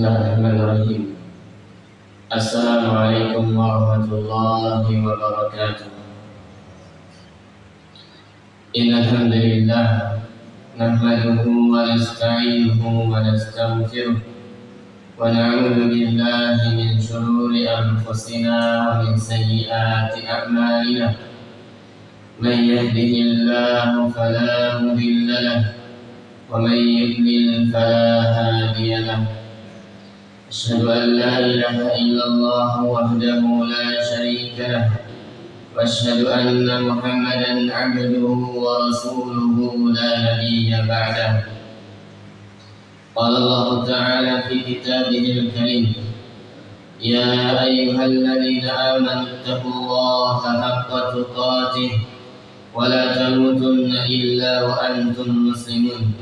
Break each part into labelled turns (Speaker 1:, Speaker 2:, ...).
Speaker 1: Bismillahirrahmanirrahim. Assalamualaikum warahmatullahi wabarakatuh. Innal hamdalillah nahmaduhu wa nasta'inuhu wa nastaghfiruh wa na'udzu billahi min shururi anfusina wa min sayyiati a'malina. Man yahdihillahu fala mudilla lahu wa man yudlil fala hadiya lahu. أشهد أن لا إله إلا الله وحده لا شريك له وأشهد أن محمدا عبده ورسوله لا نبي بعده. قال الله تعالى في كتابه الكريم: يا أيها الذين آمنوا اتقوا الله حق تقاته ولا تموتن إلا وأنتم مسلمون.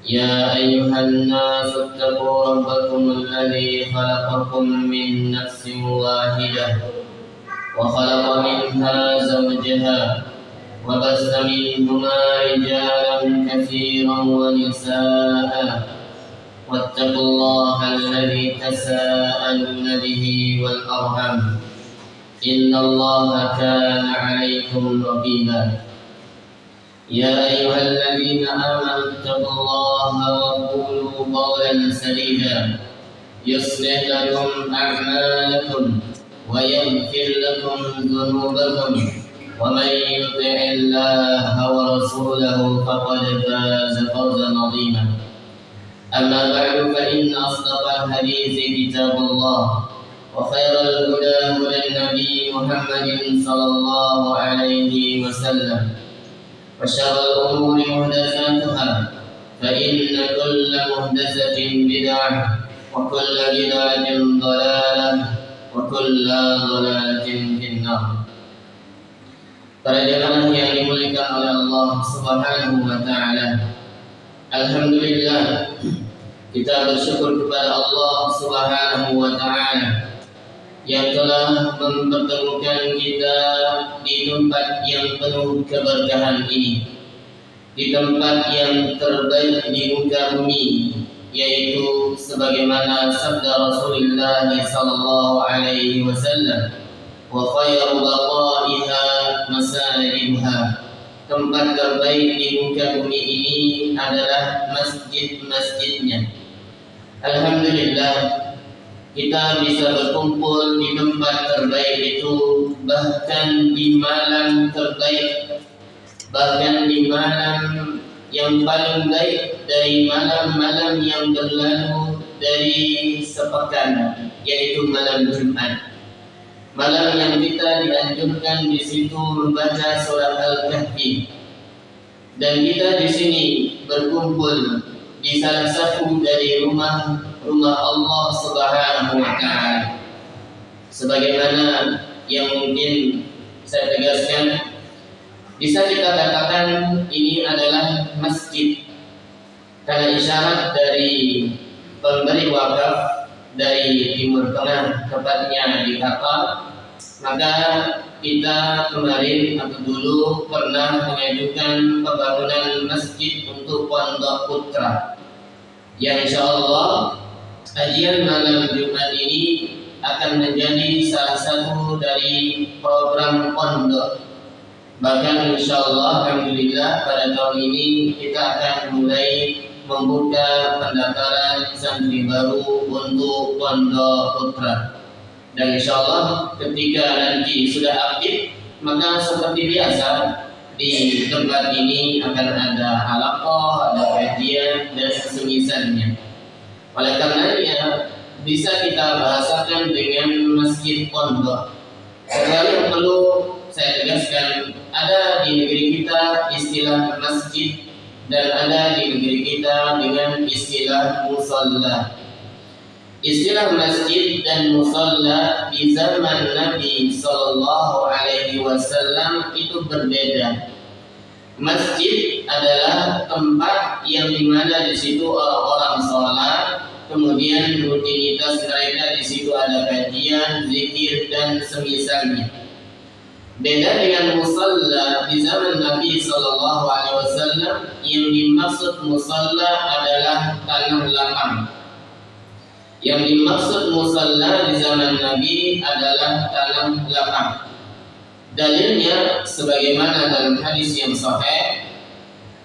Speaker 1: يا أيها الناس اتقوا ربكم الذي خلقكم من نفس واحدة وخلق منها زوجها وبث منهما رجالا كثيرا ونساء واتقوا الله الذي تساءلون به والأرحام إن الله كان عليكم رقيبا. يا أيها الذين آمنوا اتقوا الله وقولوا قولا سديدا يصلح لكم أعمالكم ويغفر لكم ذنوبكم ومن يطع الله ورسوله فقد فاز فوزا عظيما. أما بعد فإن أصدق الحديث كتاب الله وخير الهدى هدى النبي محمد صلى الله عليه وسلم وشر الأمور محدثاتها فإن كل محدثة بدعة وكل بدعة ضلالة وكل ضلالة في النار. Para jemaah yang dimuliakan oleh Allah Subhanahu wa taala, alhamdulillah kita bersyukur kepada Allah Subhanahu wa taala yang telah mempertemukan kita di tempat yang penuh keberkahan ini, di tempat yang terbaik di muka bumi, yaitu sebagaimana sabda Rasulullah sallallahu alaihi wasallam, wa khairu baqaiha masajiduha. Tempat terbaik di muka bumi ini adalah masjid-masjidnya. Alhamdulillah kita bisa berkumpul di tempat terbaik itu, bahkan di malam terbaik, bahkan di malam yang paling baik dari malam-malam yang berlalu dari sepekan, yaitu malam Jumat. Malam yang kita dianjurkan di situ membaca surat Al-Kahfi. Dan kita di sini berkumpul di salah satu dari rumah Allah Subhanahu wa taala. Sebagaimana yang mungkin saya tegaskan, bisa kita katakan ini adalah masjid karena isyarat dari pemberi wakaf dari Timur Tengah, tepatnya di Qatar. Maka kita kemarin atau dulu pernah mengajukan pembangunan masjid untuk Pondok Putra, yang insyaallah kajian malam Jumat ini akan menjadi salah satu dari program pondok. Bahkan insyaallah alhamdulillah pada tahun ini kita akan mulai membuka pendaftaran santri baru untuk Pondok Putra. Dan insyaallah ketika nanti sudah aktif, maka seperti biasa di tempat ini akan ada halaqah, ada kajian dan semisalnya. Oleh karenanya bisa kita bahasakan dengan masjid pondok. Sekali yang perlu saya tegaskan, ada di negeri kita istilah masjid dan ada di negeri kita dengan istilah musalla. Istilah masjid dan musalla di zaman Nabi sallallahu alaihi wasallam itu berbeda. Masjid adalah tempat yang dimana di situ orang-orang sholat, kemudian rutinitas mereka di situ ada kajian, zikir dan semisalnya. Beda dengan musalla di zaman Nabi Sallallahu Alaihi Wasallam, yang dimaksud musalla adalah tanah lapang. Yang dimaksud musalla di zaman Nabi adalah tanah lapang. Dalilnya sebagaimana dalam hadis yang sahih,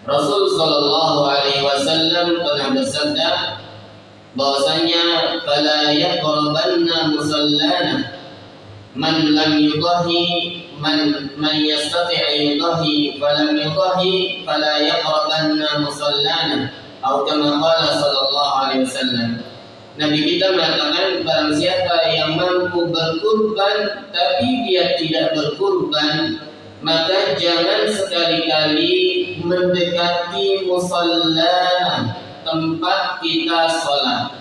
Speaker 1: Rasul sallallahu alaihi wasallam pernah bersabda bahwasanya fala yaqrabanna musallana man lam yudahi man yastati' yudahi falam yudahi fala yaqrabanna musallana atau kama qala sallallahu alaihi wasallam. Nabi kita mengatakan barang siapa yang mampu berkurban tapi dia tidak berkurban, maka jangan sekali-kali mendekati musalla tempat kita sholat.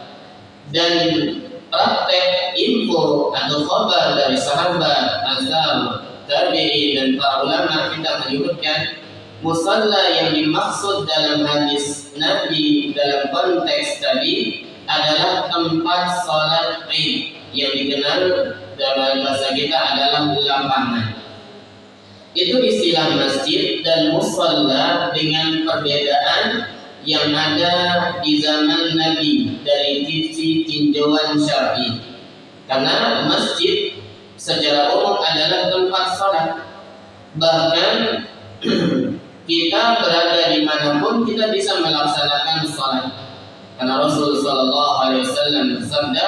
Speaker 1: Dan praktek info atau khabar dari sahabat, asal, tabi'in dan para ulama kita menyebutkan musalla yang dimaksud dalam hadis Nabi dalam konteks tadi adalah tempat sholat Id yang dikenal dalam bahasa kita adalah lapangan. Itu istilah masjid dan musalla dengan perbedaan yang ada di zaman Nabi dari sisi tinjauan syar'i. Karena masjid secara umum adalah tempat sholat. Bahkan kita berada di manapun kita bisa melaksanakan sholat. Karena Rasul sallallahu alaihi wasallam bersabda,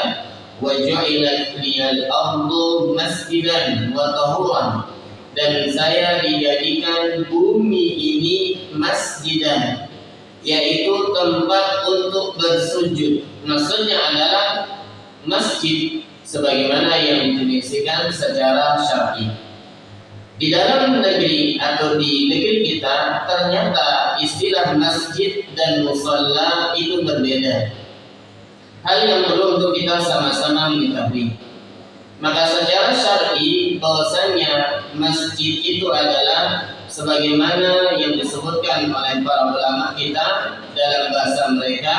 Speaker 1: "Wa ju'ilat liyal ardu masjidan wa tahuran." Dan saya dijadikan bumi ini masjidan, yaitu tempat untuk bersujud. Maksudnya adalah masjid sebagaimana yang didefinisikan secara syar'i. Di dalam negeri atau di negeri kita ternyata istilah masjid dan musalla itu berbeda. Hal yang perlu untuk kita sama-sama mengetahui. Maka secara syar'i bahwasanya masjid itu adalah sebagaimana yang disebutkan oleh para ulama kita dalam bahasa mereka,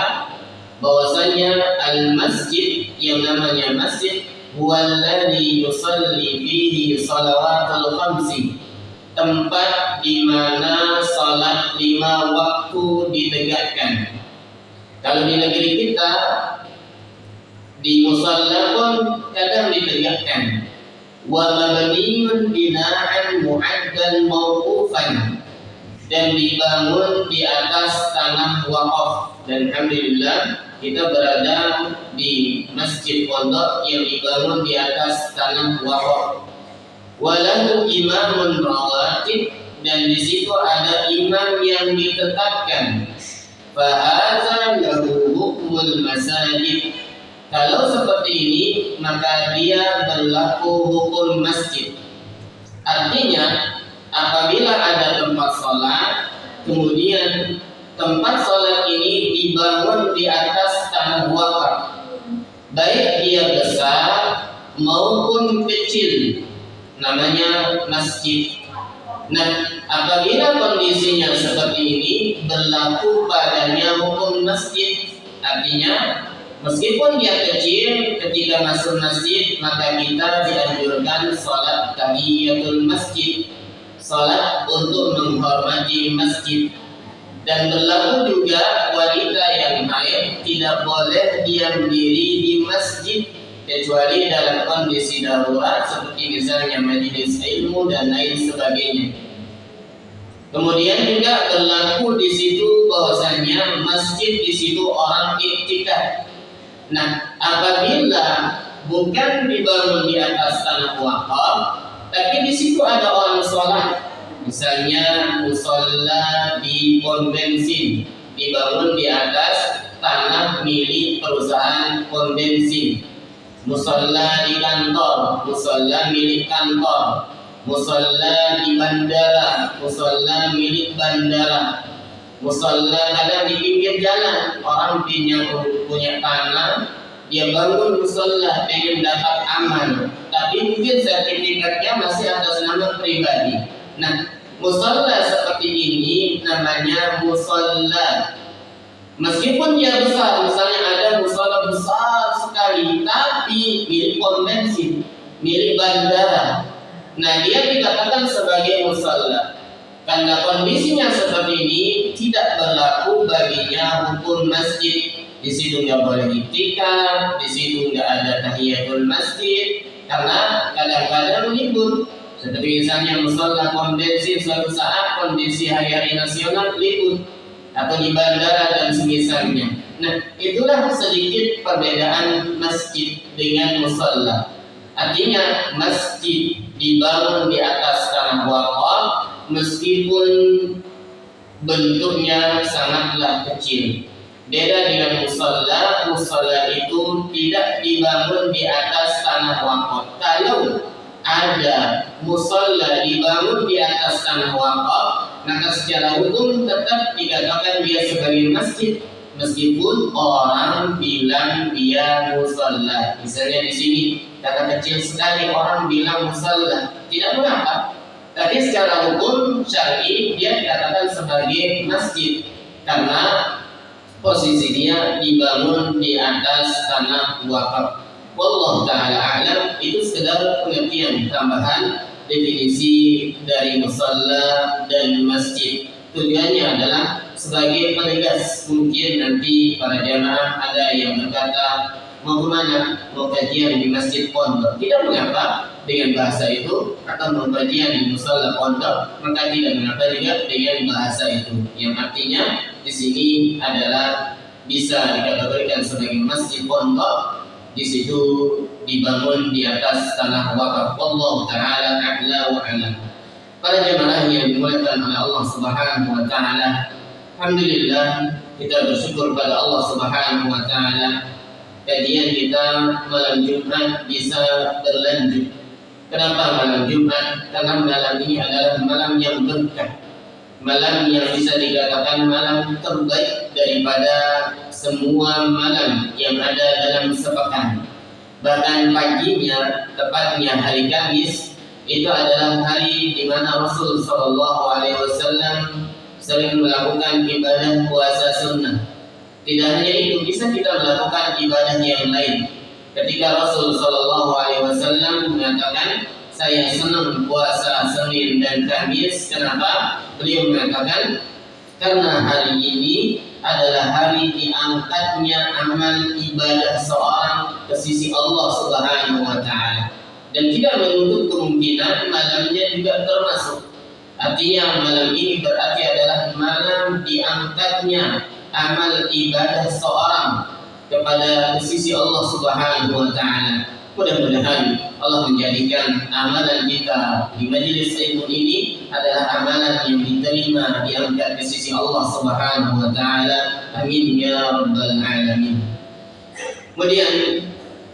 Speaker 1: bahwasanya al-masjid yang namanya masjid huwallazi yusalli fihi shalawatul khamsi, tempat di mana salat 5 waktu ditegakkan. Kalau di negeri kita di musalla pun kadang ditegakkan. Wa mabniun bina'an mu'addan mawqufan, dan dibangun di atas tanah wakaf. Dan alhamdulillah kita berada di masjid pondok yang dibangun di atas tanah wakaf. Walahu imamun rawatib, dan di situ ada imam yang ditetapkan. Fahadza lahu hukmul masajid. Kalau seperti ini maka dia berlaku hukum masjid. Artinya apabila ada tempat sholat, kemudian tempat sholat ini dibangun di atas tanah wakaf, baik dia besar maupun kecil, namanya masjid. Nah, apabila kondisinya seperti ini berlaku padanya hukum masjid. Artinya meskipun dia kecil, ketika masuk masjid maka kita dianjurkan sholat tahiyatul masjid, sholat untuk menghormati masjid. Dan berlaku juga wanita yang haid tidak boleh diam diri di masjid kecuali dalam kondisi darurat seperti misalnya majelis ilmu dan lain sebagainya. Kemudian juga berlaku di situ bahwasanya masjid di situ orang iktikaf. Nah, apabila bukan dibangun di atas tanah wakaf, tapi di situ ada orang sholat, misalnya musalla di pom bensin dibangun di atas tanah milik perusahaan pom bensin, musalla di kantor, musalla milik kantor, musalla di bandara, musalla milik bandara, musalla kadang di pinggir jalan, orang punya tanah, dia bangun musalla pengen dapat aman, tapi mungkin sertifikatnya masih atas nama pribadi. Nah, musalla seperti ini namanya musalla. Meskipun dia besar, misalnya ada musalla besar sekali, tapi milik pom bensin, milik bandara, nah dia dikatakan sebagai musalla. Karena kondisinya seperti ini tidak berlaku baginya hukum masjid. Di situ nggak boleh iktikaf, di situ nggak ada tahiyatul masjid, karena kadang-kadang libur. Seperti misalnya musola konvensi suatu saat kondisi hari-hari nasional libur, atau di bandara dan semisalnya. Nah, itulah sedikit perbedaan masjid dengan musola. Artinya masjid dibangun di atas tanah wakaf meskipun bentuknya sangatlah kecil. Beda dengan musola, musola itu tidak dibangun di atas tanah wakaf. Kalau ada musola dibangun di atas tanah wakaf, maka secara hukum tetap dikatakan dia sebagai masjid, meskipun orang bilang dia musola. Misalnya di sini kata kecil sekali orang bilang musola, tidak mengapa. Tapi secara hukum syar'i dia dikatakan sebagai masjid karena posisi dia dibangun di atas tanah wakaf. Wallahu ta'ala a'lam. Itu sekedar pengertian tambahan definisi dari musalla dan masjid. Tujuannya adalah sebagai penegas. Mungkin nanti para jamaah ada yang berkata, mau kemana? Mau kajian di masjid pondok. Tidak mengapa dengan bahasa itu, atau mau kajian di musalla pondok, maka tidak mengapa juga dengan bahasa itu. Yang artinya di sini adalah bisa dikategorikan sebagai masjid pondok. Di situ dibangun di atas tanah wakaf. Allah Ta'ala a'la wa a'lam. Para jemaah yang dimuliakan oleh Allah Subhanahu wa Ta'ala, alhamdulillah kita bersyukur pada Allah Subhanahu wa Ta'ala, kajian kita malam Jumat bisa berlanjut. Kenapa malam Jumat? Karena malam ini adalah malam yang berkah, malam yang bisa dikatakan malam terbaik daripada semua malam yang ada dalam sepekan. Bahkan paginya, tepatnya hari Kamis, itu adalah hari di mana Rasul Shallallahu Alaihi Wasallam sering melakukan ibadah puasa sunnah. Tidak hanya itu, bisa kita melakukan ibadah yang lain. Ketika Rasul Shallallahu Alaihi Wasallam mengatakan, saya senang puasa Senin dan Kamis. Kenapa? Beliau mengatakan, karena hari ini adalah hari diangkatnya amal ibadah seorang ke sisi Allah Subhanahu wa Ta'ala, dan tidak menutup kemungkinan malamnya juga termasuk. Artinya malam ini berarti adalah malam diangkatnya amal ibadah seorang kepada sisi Allah Subhanahu wa Ta'ala. Mudah-mudahan Allah menjadikan amalan kita di majelis ilmu ini adalah amalan yang diterima, diangkat di sisi Allah Subhanahu wa Ta'ala. Amin ya rabbal alamin. Kemudian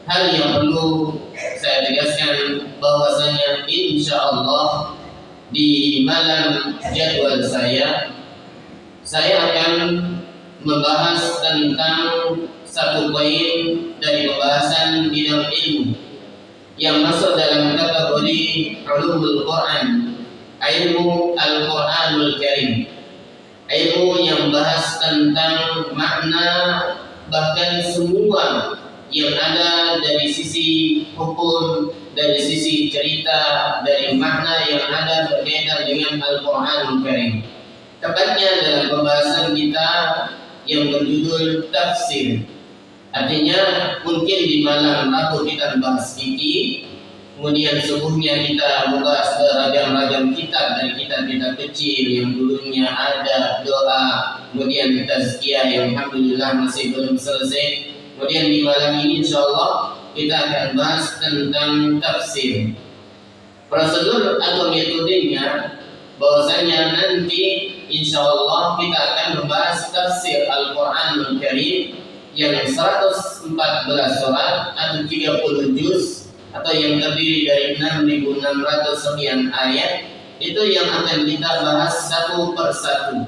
Speaker 1: hal yang perlu saya tegaskan bahwasanya insya Allah di malam jadwal saya akan membahas tentang satu poin dari pembahasan bidang ilmu yang masuk dalam kategori ulumul Quran, ilmu Al-Quranul Karim, ilmu yang bahas tentang makna, bahkan semua yang ada dari sisi hukum, dari sisi cerita, dari makna yang ada berkaitan dengan Al-Quranul Karim. Tepatnya dalam pembahasan kita yang berjudul tafsir. Artinya mungkin di malam Rabu kita membahas fikih, kemudian subuhnya kita membahas beragam-ragam kitab dari kitab-kitab kecil yang dulunya ada doa, kemudian tazkiyah yang alhamdulillah masih belum selesai. Kemudian di malam ini insyaallah kita akan bahas tentang tafsir. Prosedur atau metodenya bahwasanya nanti insyaallah kita akan membahas tafsir Al-Quranul Karim yang 114 surat atau 30 juz atau yang terdiri dari 6.600 sekian ayat, itu yang akan kita bahas satu persatu.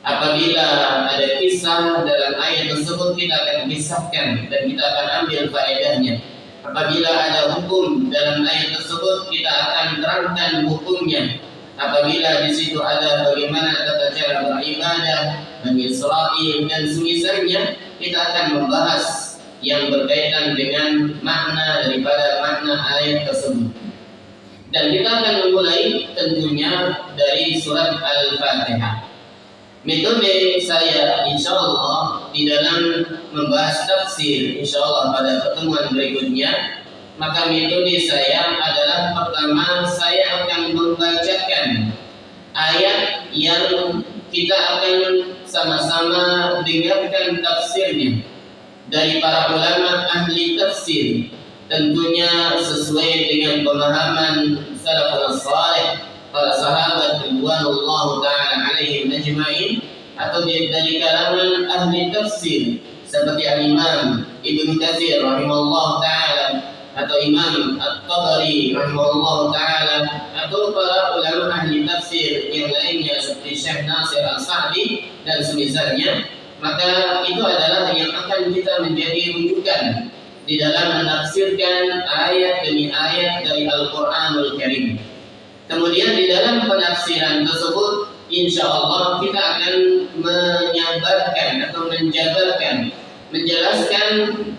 Speaker 1: Apabila ada kisah dalam ayat tersebut, kita akan kisahkan dan kita akan ambil faedahnya. Apabila ada hukum dalam ayat tersebut, kita akan terangkan hukumnya. Apabila di situ ada bagaimana tata cara beribadah Bani Israil dan semisalnya, kita akan membahas yang berkaitan dengan makna daripada makna ayat tersebut. Dan kita akan memulai tentunya dari surat Al-Fatihah. Metode saya insyaallah di dalam membahas tafsir insyaallah pada pertemuan berikutnya, maka metode saya adalah pertama saya akan membacakan ayat yang kita akan sama-sama dengarkan tafsirnya dari para ulama ahli tafsir, tentunya sesuai dengan pemahaman salafus salih, para sahabat ridwanullah taala alaihim ajmain, atau dari kalangan ahli tafsir seperti Al-Imam Ibnu Katsir rahimahullah taala, atau Imam At-Tabari rahimahullah taala, atau para ulama ahli tafsir yang lainnya seperti Syekh Nasir Al-Sa'di dan semisalnya. Maka itu adalah yang akan kita menjadi rujukan di dalam menafsirkan ayat demi ayat dari Al-Quranul Karim. Kemudian di dalam penafsiran tersebut insya Allah kita akan menyabarkan atau menjabarkan, menjelaskan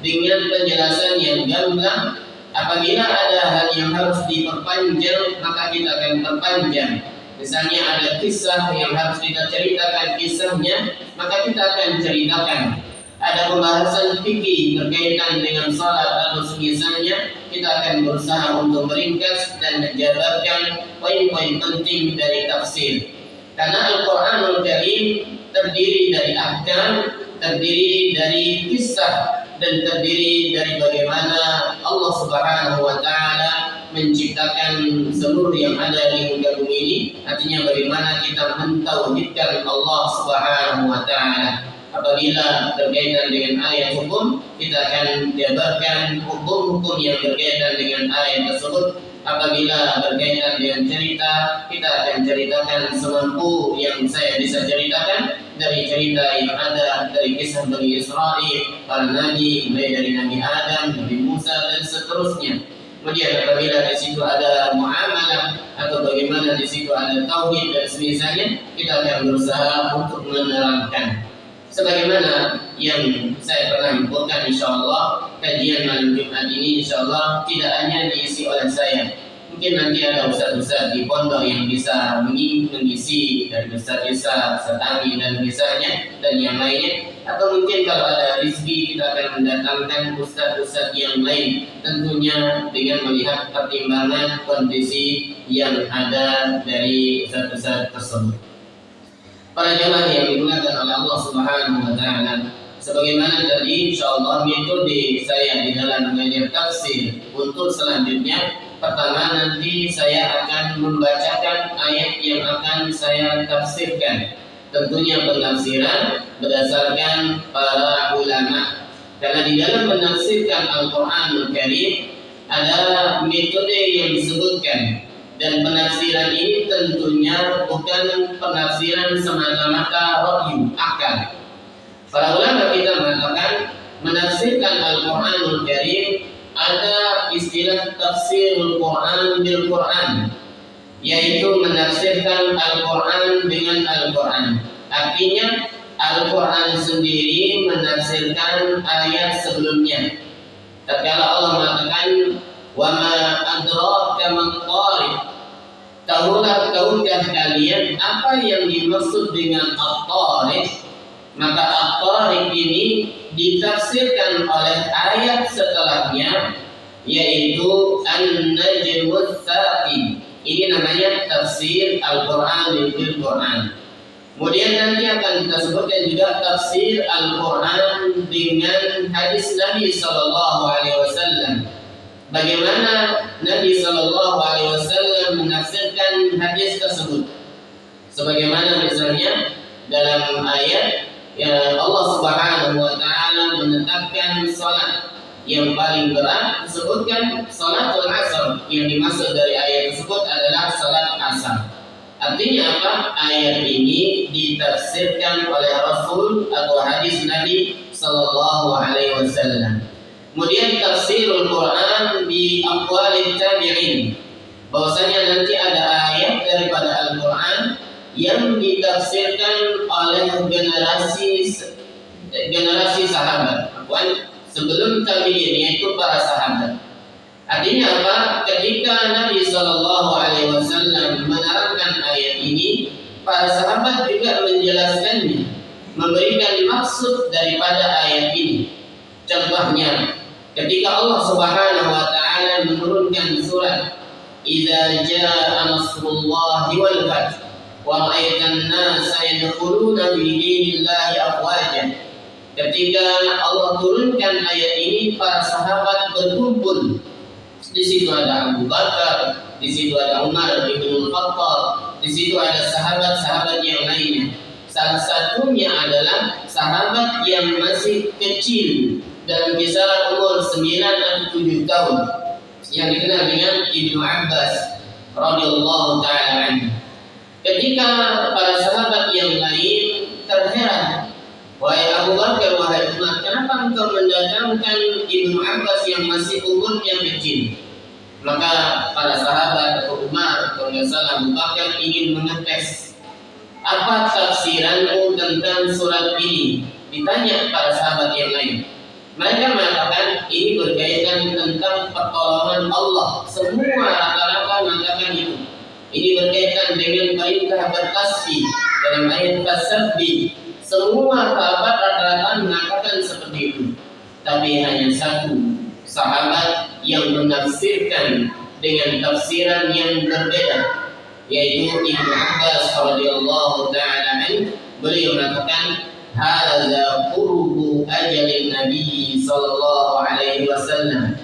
Speaker 1: dengan penjelasan yang gamblang. Apabila ada hal yang harus diperpanjang, maka kita akan perpanjang. Misalnya ada kisah yang harus kita ceritakan kisahnya, maka kita akan ceritakan. Ada pembahasan fikih berkaitan dengan salat atau semisalnya, kita akan berusaha untuk meringkas dan menjabarkan poin-poin penting dari tafsir. Karena Al-Quranul Karim terdiri dari ahkam, terdiri dari kisah, dan terdiri dari bagaimana Allah Subhanahu wa taala menciptakan seluruh yang ada di muka bumi ini. Artinya bagaimana kita mentauhidkan Allah Subhanahu wa taala. Apabila berkaitan dengan ayat hukum, kita akan jabarkan hukum-hukum yang berkaitan dengan ayat tersebut. Apabila berkaitan dengan cerita, kita akan ceritakan semampu yang saya bisa ceritakan dari cerita yang ada dari kisah Bani Israil, para nabi, mulai dari Nabi Adam, Nabi Musa dan seterusnya. Kemudian apabila di situ ada muamalah atau bagaimana di situ ada tauhid dan semisalnya, kita akan berusaha untuk menerangkan. Sebagaimana yang saya pernah infokan, insyaallah kajian malam Jumat ini insyaallah tidak hanya diisi oleh saya. Mungkin nanti ada ustaz-ustaz di pondok yang bisa mengisi dari ustaz-ustaz Satami dan misalnya dan yang lainnya. Atau mungkin kalau ada rezeki kita akan mendatangkan ustaz-ustaz yang lain, tentunya dengan melihat pertimbangan kondisi yang ada dari ustaz-ustaz tersebut. Para jamaah yang digunakan oleh Allah Subhanahu wa taala, sebagaimana tadi insyaallah metode saya di dalam mengajar tafsir untuk selanjutnya, pertama nanti saya akan membacakan ayat yang akan saya tafsirkan. Tentunya penafsiran berdasarkan para ulama. Karena di dalam menafsirkan Al-Quranul Karim ada metode yang disebutkan. Dan penafsiran ini tentunya bukan penafsiran semata-mata ra'yu, akal. Para ulama kita mengatakan menafsirkan Al-Quranul Karim ada istilah tafsirul Quran bil Quran, yaitu menafsirkan Al-Quran dengan Al-Quran. Artinya Al-Quran sendiri menafsirkan ayat sebelumnya. Tatkala Allah mengatakan wa ma adraka mat-tariq, tahukah kalian apa yang dimaksud dengan at-tariq? Maka at-tariq ini ditafsirkan oleh ayat setelahnya, yaitu an-najmus tsaqi. Ini namanya tafsir Al-Quran bil Quran. Kemudian nanti akan kita sebutkan juga tafsir Al-Quran dengan hadis Nabi Sallallahu Alaihi Wasallam. Bagaimana Nabi Sallallahu Alaihi Wasallam menafsirkan hadis tersebut? Sebagaimana misalnya dalam ayat ya Allah Subhanahu Wa Taala menetapkan salat yang paling berat, disebutkan salatul asar. Yang dimaksud dari ayat tersebut adalah salat asar. Artinya apa? Ayat ini ditafsirkan oleh Rasul atau hadis Nabi Sallallahu Alaihi Wasallam. Kemudian tafsirul Quran di aqwalit tabi'in, bahwasanya nanti ada ayat daripada Al-Quran yang ditafsirkan oleh generasi sahabat, sebelum tabi'in, yaitu para sahabat. Artinya apa? Ketika Nabi Sallallahu Alaihi Wasallam menerangkan ayat ini, para sahabat juga menjelaskannya. memberikan maksud daripada ayat ini. Contohnya, ketika Allah Subhanahu wa taala menurunkan surat Idza jaa nasrullahi wal fath wa ra'aitan nasa yadkhuluna fi dinillahi afwajan. Ketika Allah turunkan ayat ini, para sahabat berkumpul. Di situ ada Abu Bakar, di situ ada Umar bin Khattab, di situ ada sahabat-sahabat yang lainnya. Salah satunya adalah sahabat yang masih kecil dalam kisaran umur 9 atau 7 tahun yang dikenal dengan Ibnu Abbas radhiyallahu taala anhu. Ketika para sahabat yang lain terheran, wahai Abu Bakar, wahai Umar, kenapa engkau mendatangkan Ibnu Abbas yang masih umurnya kecil? Maka para sahabat atau Umar, kalau nggak salah Abu Bakar, ingin mengetes apa tafsiranmu tentang surat ini. Ditanya para sahabat yang lain. Mereka mengatakan ini berkaitan tentang pertolongan Allah. Semua rata-rata mengatakan itu. Ini berkaitan dengan perintah bertasbih dalam ayat tasbih. Semua sahabat rata-rata mengatakan seperti itu. Tapi hanya satu sahabat yang menafsirkan dengan tafsiran yang berbeda, yaitu Ibnu Abbas radhiyallahu taala anhu. Beliau mengatakan hadza qurbu ajalin Nabi sallallahu alaihi wasallam.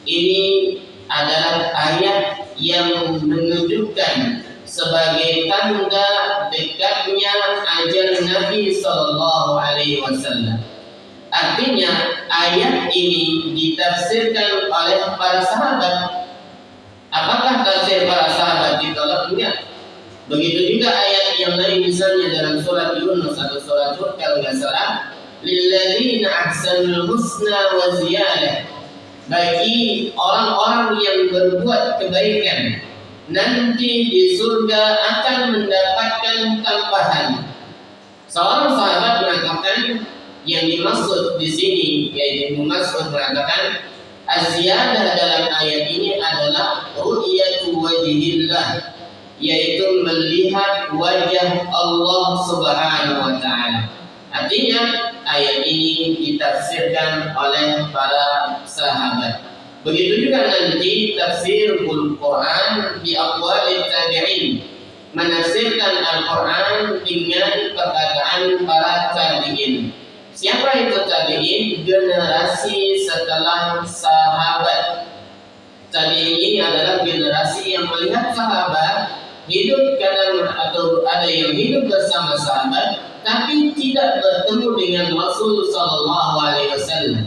Speaker 1: Ini adalah ayat yang menunjukkan sebagai tanda dekatnya ajal Nabi sallallahu alaihi wasallam. Artinya ayat ini ditafsirkan oleh para sahabat. Apakah tafsir para sahabat ditolak? Enggak. Begitu juga ayat yang lain, misalnya dalam surat Yunus atau surat Hud kalau nggak salah, lilladzina ahsanul husna wa ziyadah. Bagi orang-orang yang berbuat kebaikan, nanti di surga akan mendapatkan tambahan. Seorang sahabat mengatakan yang dimaksud di sini, yaitu Ibnu Mas'ud mengatakan az-ziyadah dalam ayat ini adalah ru'yatu wajhillah, yaitu melihat wajah Allah Subhanahu wa taala. Artinya ayat ini ditafsirkan oleh para sahabat. Begitu juga nanti tafsirul Quran bi aqwalit tabi'in, menafsirkan Al-Quran dengan perkataan para tabi'in. Siapa itu tabi'in? Generasi setelah sahabat. Tabi'in ini adalah generasi yang melihat sahabat hidup, kadang atau ada yang hidup bersama sahabat tapi tidak bertemu dengan Rasul sallallahu alaihi wasallam.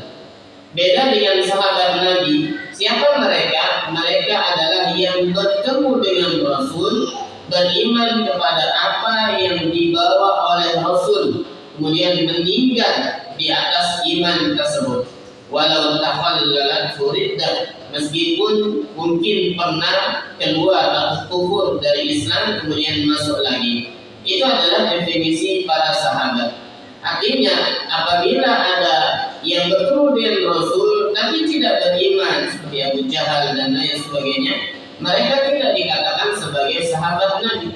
Speaker 1: Beda dengan sahabat Nabi. Siapa mereka? Mereka adalah yang bertemu dengan Rasul, beriman kepada apa yang dibawa oleh Rasul, kemudian meninggal di atas iman tersebut. Walau takhallalat riddah, meskipun mungkin pernah keluar atau kufur dari Islam kemudian masuk lagi. Itu adalah definisi para sahabat. Artinya apabila ada yang bertemu dengan Rasul tapi tidak beriman seperti Abu Jahal dan lain sebagainya, mereka tidak dikatakan sebagai sahabat Nabi.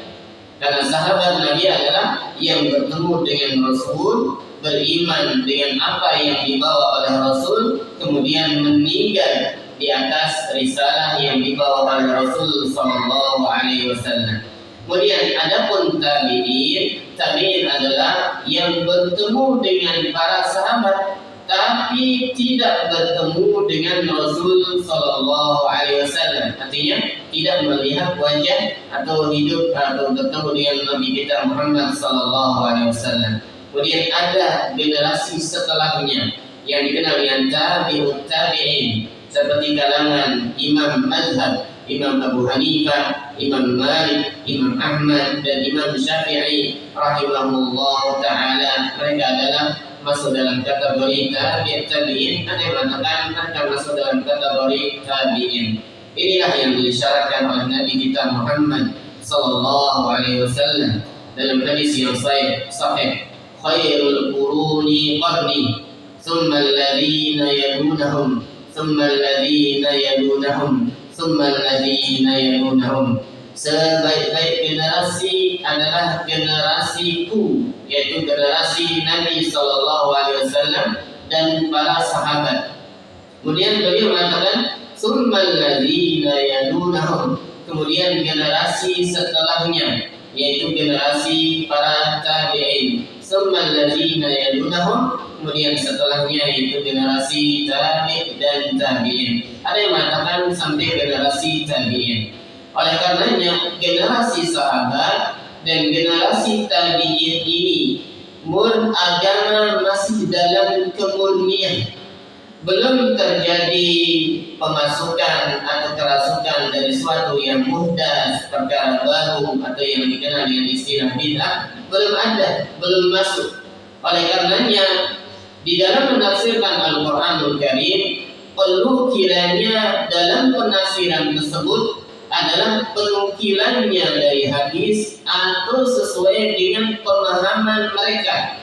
Speaker 1: Karena sahabat Nabi adalah yang bertemu dengan Rasul, beriman dengan apa yang dibawa oleh Rasul, kemudian meninggal di atas risalah yang dibawa oleh Rasul sallallahu alaihi wasallam. Kemudian adapun tabi'in adalah yang bertemu dengan para sahabat tapi tidak bertemu dengan Rasul sallallahu alaihi wasallam. Artinya tidak melihat wajah atau hidup atau bertemu dengan Nabi kita Muhammad sallallahu alaihi wasallam. Kemudian ada generasi setelahnya yang dikenal dengan tabi'ut tabi'in, seperti kalangan imam mazhab, Imam Abu Hanifah, Imam Malik, Imam Ahmad, dan Imam Syafi'i rahimahullah ta'ala. Mereka adalah masuk dalam kategori tabi'in. Ada yang mengatakan akan masuk dalam kategori tabi'in. Inilah yang disyaratkan oleh Nabi kita Muhammad sallallahu alaihi wasallam dalam hadis yang sahih, khairul quruni qarni, thumma alladhina yalunahum, thumma alladhina yalunahum, thumma alladhina yalunahum. sebaik-baik generasi adalah generasiku, yaitu generasi Nabi Sallallahu Alaihi Wasallam dan para sahabat. Kemudian beliau mengatakan, "Tsummal ladzina yalunahum." Kemudian generasi setelahnya, yaitu generasi para tabi'in. Tsummal ladzina yalunahum. Kemudian setelahnya yaitu generasi tabi' dan tabi'in. Ada yang mengatakan sampai generasi tabi'in. Oleh karenanya generasi sahabat dan generasi tabi'in ini agama masih dalam kemurnian, belum terjadi pemasukan atau kerasukan dari suatu yang muhdas, perkara baru atau yang dikenal dengan istilah bid'ah, belum ada, belum masuk. Oleh karenanya di dalam menafsirkan Al-Quranul Karim, perlu kiranya dalam penafsiran tersebut adalah penukilannya dari hadis atau sesuai dengan pemahaman mereka,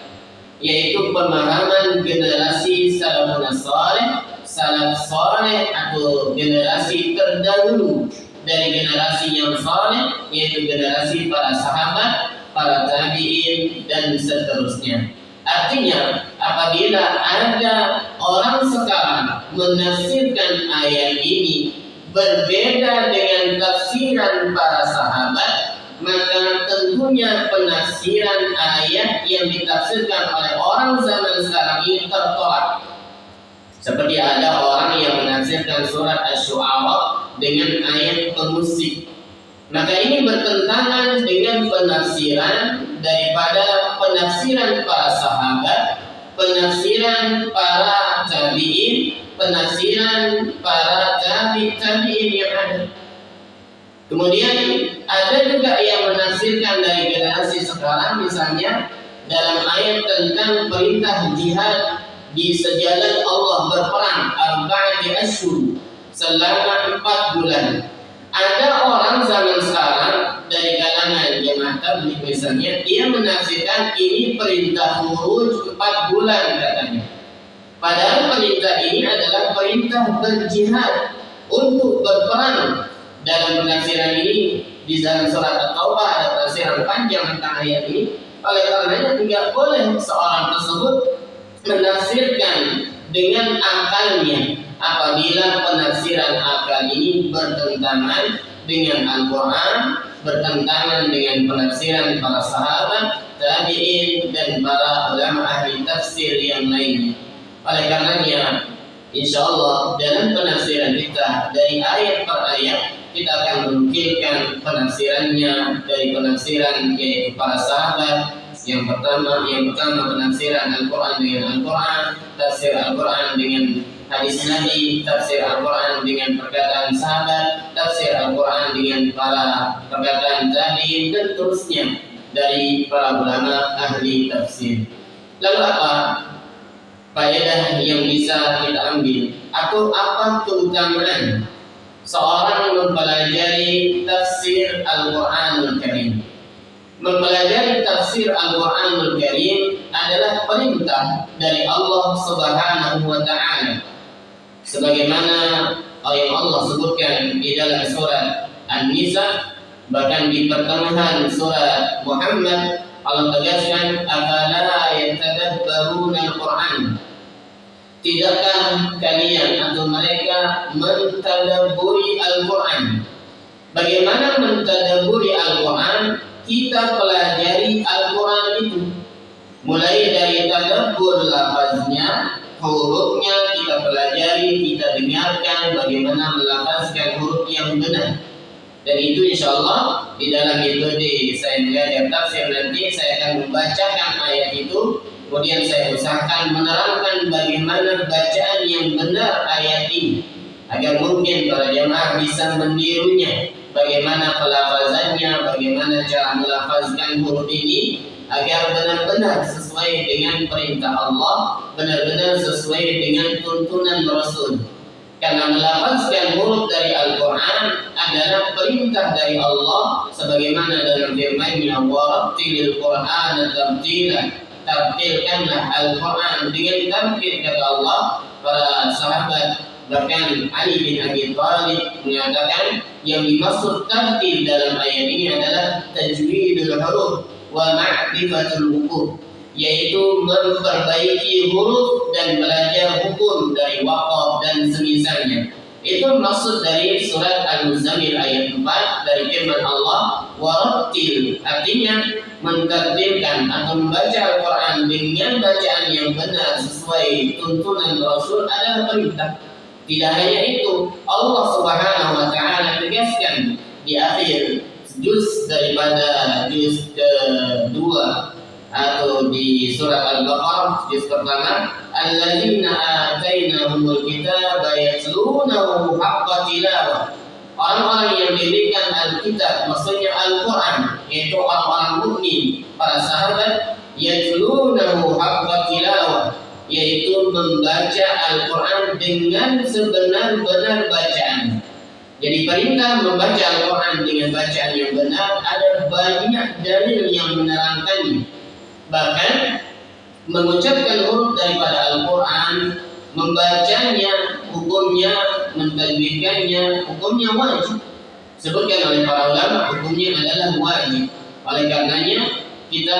Speaker 1: yaitu pemahaman generasi salafun saleh, salaf saleh atau generasi terdahulu dari generasi yang saleh, yaitu generasi para sahabat, para tabi'in dan seterusnya. Artinya apabila ada orang sekarang menafsirkan ayat ini berbeda dengan tafsiran para sahabat, maka tentunya penafsiran ayat yang ditafsirkan oleh orang zaman sekarang ini tertolak. Seperti ada orang yang menafsirkan surat Asy-Syu'ara dengan ayat pemusik. Maka ini bertentangan dengan penafsiran daripada penafsiran para sahabat, penafsiran para tabi'in, penafsiran para tabi'in yang ada. Kemudian ada juga yang menafsirkan dari generasi sekarang, misalnya dalam ayat tentang perintah jihad di sejalan Allah berperang arba'ati asyhur, selama 4 bulan. Ada orang zaman sekarang dari kalangan jemaah tabligh misalnya, dia menafsirkan ini perintah khuruj 4 bulan katanya. Padahal perintah ini adalah perintah berjihad untuk berperang. Dalam penafsiran ini di dalam surat At-Taubah ada penafsiran panjang tentang ayat ini. Oleh karenanya tidak boleh seorang tersebut menafsirkan dengan akalnya apabila penafsiran akal ini bertentangan dengan Al-Quran, bertentangan dengan penafsiran para sahabat, tabi'in dan para ulama ahli tafsir yang lainnya. Oleh karenanya, insya Allah dalam penafsiran kita dari ayat per ayat, kita akan menukilkan penafsirannya dari penafsiran yaitu para sahabat. Yang pertama penafsiran Al-Quran dengan Al-Quran, tafsir Al-Quran dengan hadis Nabi, tafsir Al-Quran dengan perkataan sahabat, tafsir Al-Quran dengan para perkataan tabi'in dan terusnya dari para ulama ahli tafsir. Lalu apa faedah yang bisa kita ambil atau apa keutamaan seorang mempelajari tafsir Al-Quranul Karim? Mempelajari tafsir Al-Quranul Karim adalah perintah dari Allah Subhanahu wa Ta'ala, sebagaimana yang Allah sebutkan di dalam surat An-Nisa, bahkan di pertengahan surat Muhammad Allah tegaskan, "Afala yatadabbaruna al-Qur'an?" Tidakkah kalian atau mereka mentadabburi Al-Quran? Bagaimana mentadabburi Al-Quran? Kita pelajari Al-Quran itu mulai dari tadabbur lafaznya, hurufnya kita pelajari, kita dengarkan bagaimana melafazkan huruf yang benar. Dan itu insya Allah di dalam metode saya mengajar tafsir nanti saya akan membacakan ayat itu, kemudian saya usahakan menerangkan bagaimana bacaan yang benar ayat ini agar mungkin para jemaah bisa menirunya, bagaimana pelafazannya, bagaimana cara melafazkan huruf ini agar benar-benar sesuai dengan perintah Allah, benar-benar sesuai dengan tuntunan Rasul. Karena melafazkan huruf dari Al-Quran adalah perintah dari Allah, sebagaimana dalam firman-Nya, "Warattilil Qur'ana tartila." Tartilkanlah Al-Quran dengan tartil, kata Allah. Para sahabat Bahkan Ali bin Abi Thalib mengatakan yang dimaksud tartil dalam ayat ini adalah tajwidul huruf wa ma'rifatul hukum, yaitu memperbaiki huruf dan belajar hukum dari waqaf dan semisalnya. Itu maksud dari surat Al-Muzammil ayat 4 dari firman Allah warattil, artinya mentartilkan atau membaca Al-Quran dengan bacaan yang benar sesuai tuntunan Rasul adalah perintah. Tidak hanya itu, Allah Subhanahu wa taala tegaskan di akhir juz daripada juz kedua atau di surat Al-Baqarah juz pertama, alladzina atainahumul kitaba yatlunahu haqqa tilawah. Orang-orang yang diberikan Alkitab, maksudnya Al-Quran, yaitu orang-orang mukmin, para sahabat, yatlunahu haqqa tilawah, yaitu membaca Al-Quran dengan sebenar-benar bacaan. Jadi perintah membaca Al-Quran dengan bacaan yang benar ada banyak dalil yang menerangkannya. Bahkan mengucapkan huruf daripada Al-Quran, membacanya, hukumnya, mentajwidkannya, hukumnya wajib. Sebutkan oleh para ulama, hukumnya adalah wajib. Oleh karenanya kita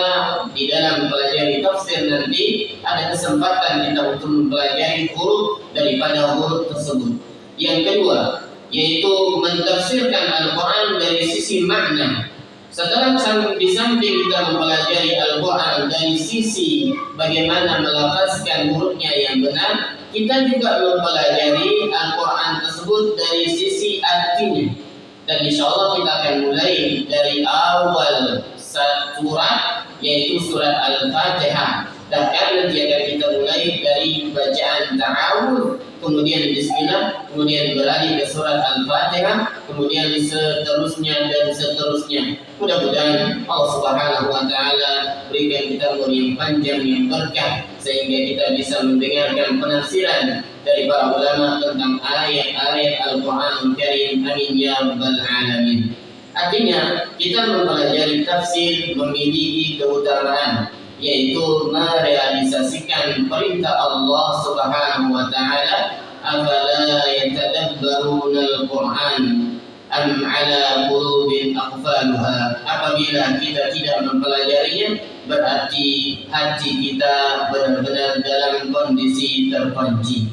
Speaker 1: di dalam mempelajari tafsir nanti ada kesempatan kita untuk mempelajari huruf daripada huruf tersebut. Yang kedua, yaitu mentafsirkan Al-Quran dari sisi makna. Setelah di samping kita mempelajari Al-Quran dari sisi bagaimana melafazkan hurufnya yang benar, kita juga mempelajari Al-Quran tersebut dari sisi artinya. Dan insya Allah kita akan mulai dari awal surat, yaitu surat Al-Fatihah. Bahkan nanti akan kita mulai dari bacaan ta'awudz, kemudian bismillah, kemudian beralih ke surat Al-Fatihah, kemudian seterusnya dan seterusnya. Mudah-mudahan Allah Subhanahu wa taala berikan kita umur yang panjang yang berkah sehingga kita bisa mendengarkan penafsiran dari para ulama tentang ayat-ayat Al-Qur'an Karim. Amin ya rabbal alamin. Artinya kita mempelajari tafsir memiliki keutamaan, yaitu merealisasikan perintah Allah Subhanahu wa taala, afala yatadabbaruna al-Qur'an am ala qulubin aqfaluha. Apabila kita tidak mempelajarinya, berarti hati kita benar-benar dalam kondisi terkunci.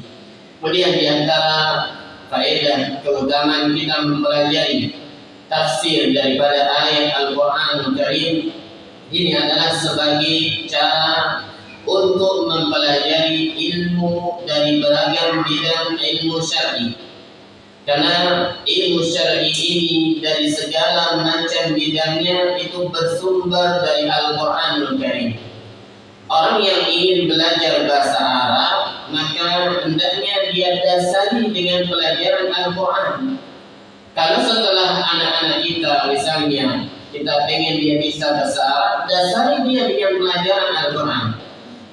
Speaker 1: Kemudian di antara faedah keutamaan kita mempelajari tafsir daripada ayat Al-Quran Karim ini adalah sebagai cara untuk mempelajari ilmu dari beragam bidang ilmu syar'i. Karena ilmu syar'i ini dari segala macam bidangnya itu bersumber dari Al-Quranul Karim. Orang yang ingin belajar bahasa Arab, maka hendaknya dia dasari dengan pelajaran Al-Quran. Kalau setelah anak-anak kita misalnya kita pengen dia bisa bahasa Arab, dasari dia dengan pelajaran Al-Quran.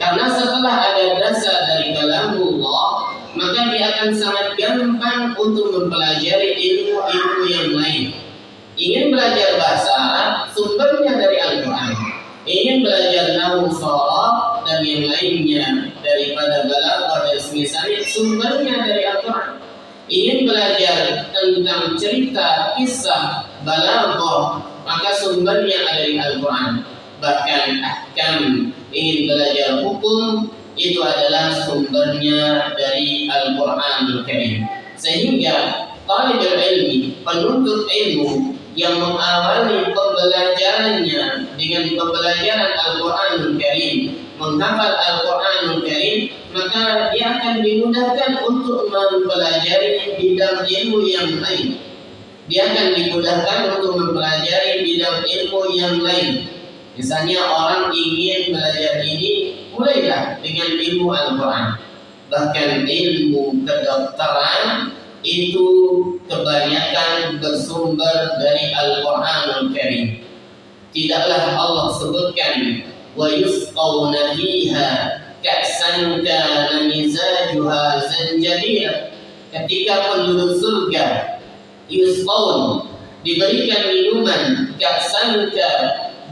Speaker 1: Karena setelah ada dasar dari kalamullah, maka dia akan sangat gampang untuk mempelajari ilmu-ilmu yang lain. Ingin belajar bahasa Arab, sumbernya dari Al-Quran. Ingin belajar nahwu sharaf dan yang lainnya daripada balaghah dan semisalnya, sumbernya dari Al-Quran. Ingin belajar tentang cerita kisah balaghah, maka sumbernya ada di Al-Quran. Bahkan ahkam, ingin belajar hukum, itu adalah sumbernya dari Al-Quranul Karim. Sehingga talibul ilmi, penuntut ilmu yang mengawali pembelajarannya dengan pembelajaran Al-Quranul Karim, menghafal Al-Quranul Karim, maka dia akan dimudahkan untuk mempelajari bidang ilmu yang lain. Dia akan dimudahkan untuk mempelajari bidang ilmu yang lain. Misalnya orang ingin belajar ini, mulailah dengan ilmu Al-Quran. Bahkan ilmu kedokteran itu kebanyakan bersumber dari Al-Quranul Karim. Tidaklah Allah sebutkan wa yusqawna fiha ka'san kana mizajuha zanjabila. Ketika penduduk surga yusqawn, diberikan minuman ka'san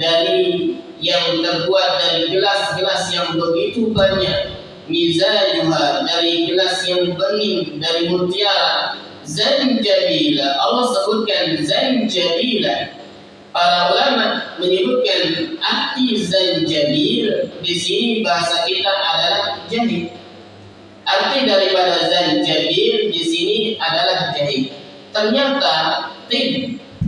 Speaker 1: dari yang terbuat dari gelas-gelas yang begitu banyak, mizajuha, dari gelas yang bening dari mutiara, zanjabila, Allah sebutkan zanjabila. Para ulama menyebutkan arti zanjabil di sini bahasa kita adalah jahit. Arti daripada zanjabil di sini adalah jahit. Ternyata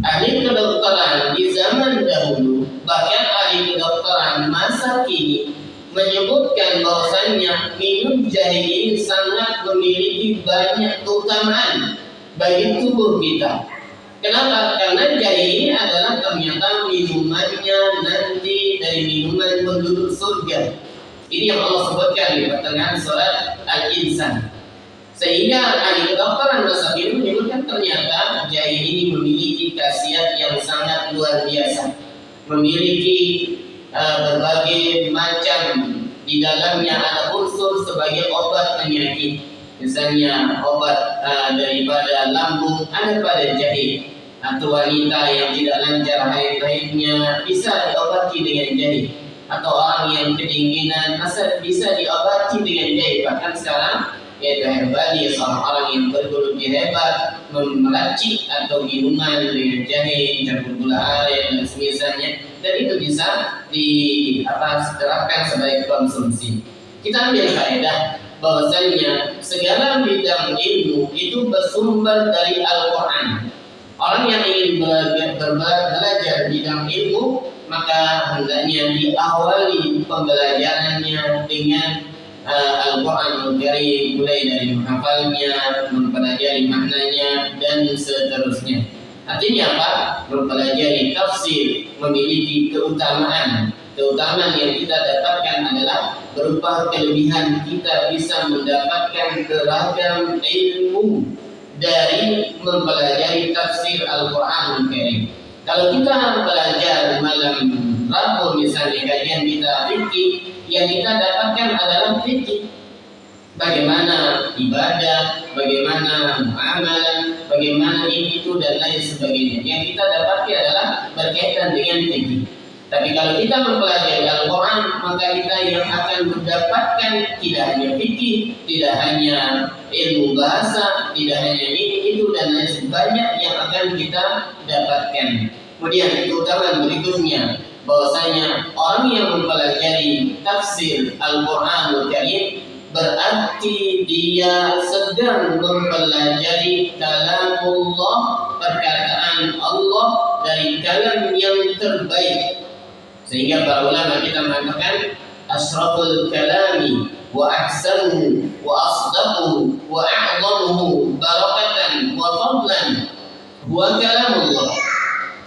Speaker 1: ahli kedokteran di zaman dahulu, bahkan ahli kedokteran masa kini menyebutkan bahwasanya minum jahit ini sangat memiliki banyak keutamaan bagi tubuh kita. Kenapa? Karena jahit ini adalah ternyata minumannya nanti dari minuman penduduk surga. Ini yang Allah sebutkan di pertengahan surat Al-Insan. Sehingga ahli kedokteran masa kini menyebutkan ternyata jahit ini memiliki khasiat yang sangat luar biasa. Memiliki berbagai macam, di dalamnya ada unsur sebagai obat penyakit. Misalnya obat daripada lambung ada pada jahit. Atau wanita yang tidak lancar haid-haidnya bisa diobati dengan jahit. Atau orang yang kedinginan bisa diobati dengan jahit. Bahkan sekarang yaitu herbali, seorang orang yang bergeologi hebat meracik atau minuman dengan jahe, campur gula aren dan semisalnya, dan itu bisa diterapkan sebagai konsumsi. Kita ambil faedah bahwasanya segala bidang ilmu itu bersumber dari Al-Quran. Orang yang ingin belajar bidang ilmu, maka hendaknya diawali pembelajarannya dengan Al-Quran Al-Karim, mulai dari menghafalnya, mempelajari maknanya, dan seterusnya. Artinya apa? Mempelajari tafsir memiliki keutamaan. Keutamaan yang kita dapatkan adalah berupa kelebihan kita bisa mendapatkan beragam ilmu dari mempelajari tafsir Al-Quran Al-Karim. Kalau kita belajar malam Rabu misalnya kajian kita fikih, yang kita dapatkan adalah fikih. Bagaimana ibadah, bagaimana muamalah, bagaimana ini itu dan lain sebagainya. Yang kita dapatkan adalah berkaitan dengan fikih. Tapi kalau kita mempelajari Al-Quran, maka kita yang akan mendapatkan tidak hanya fikih, tidak hanya ilmu bahasa, tidak hanya ini itu dan lain sebagainya yang akan kita dapatkan. Kemudian keutamaan berikutnya, bahwasanya orang yang mempelajari tafsir Al-Quran Al-Karim berarti dia sedang mempelajari kalamullah, perkataan Allah dari kalam yang terbaik. Sehingga para ulama kita mengatakan asyraful kalami wa ahsanuhu wa asdaquhu wa a'zamuhu barakatan wa fadlan wa kalamullah.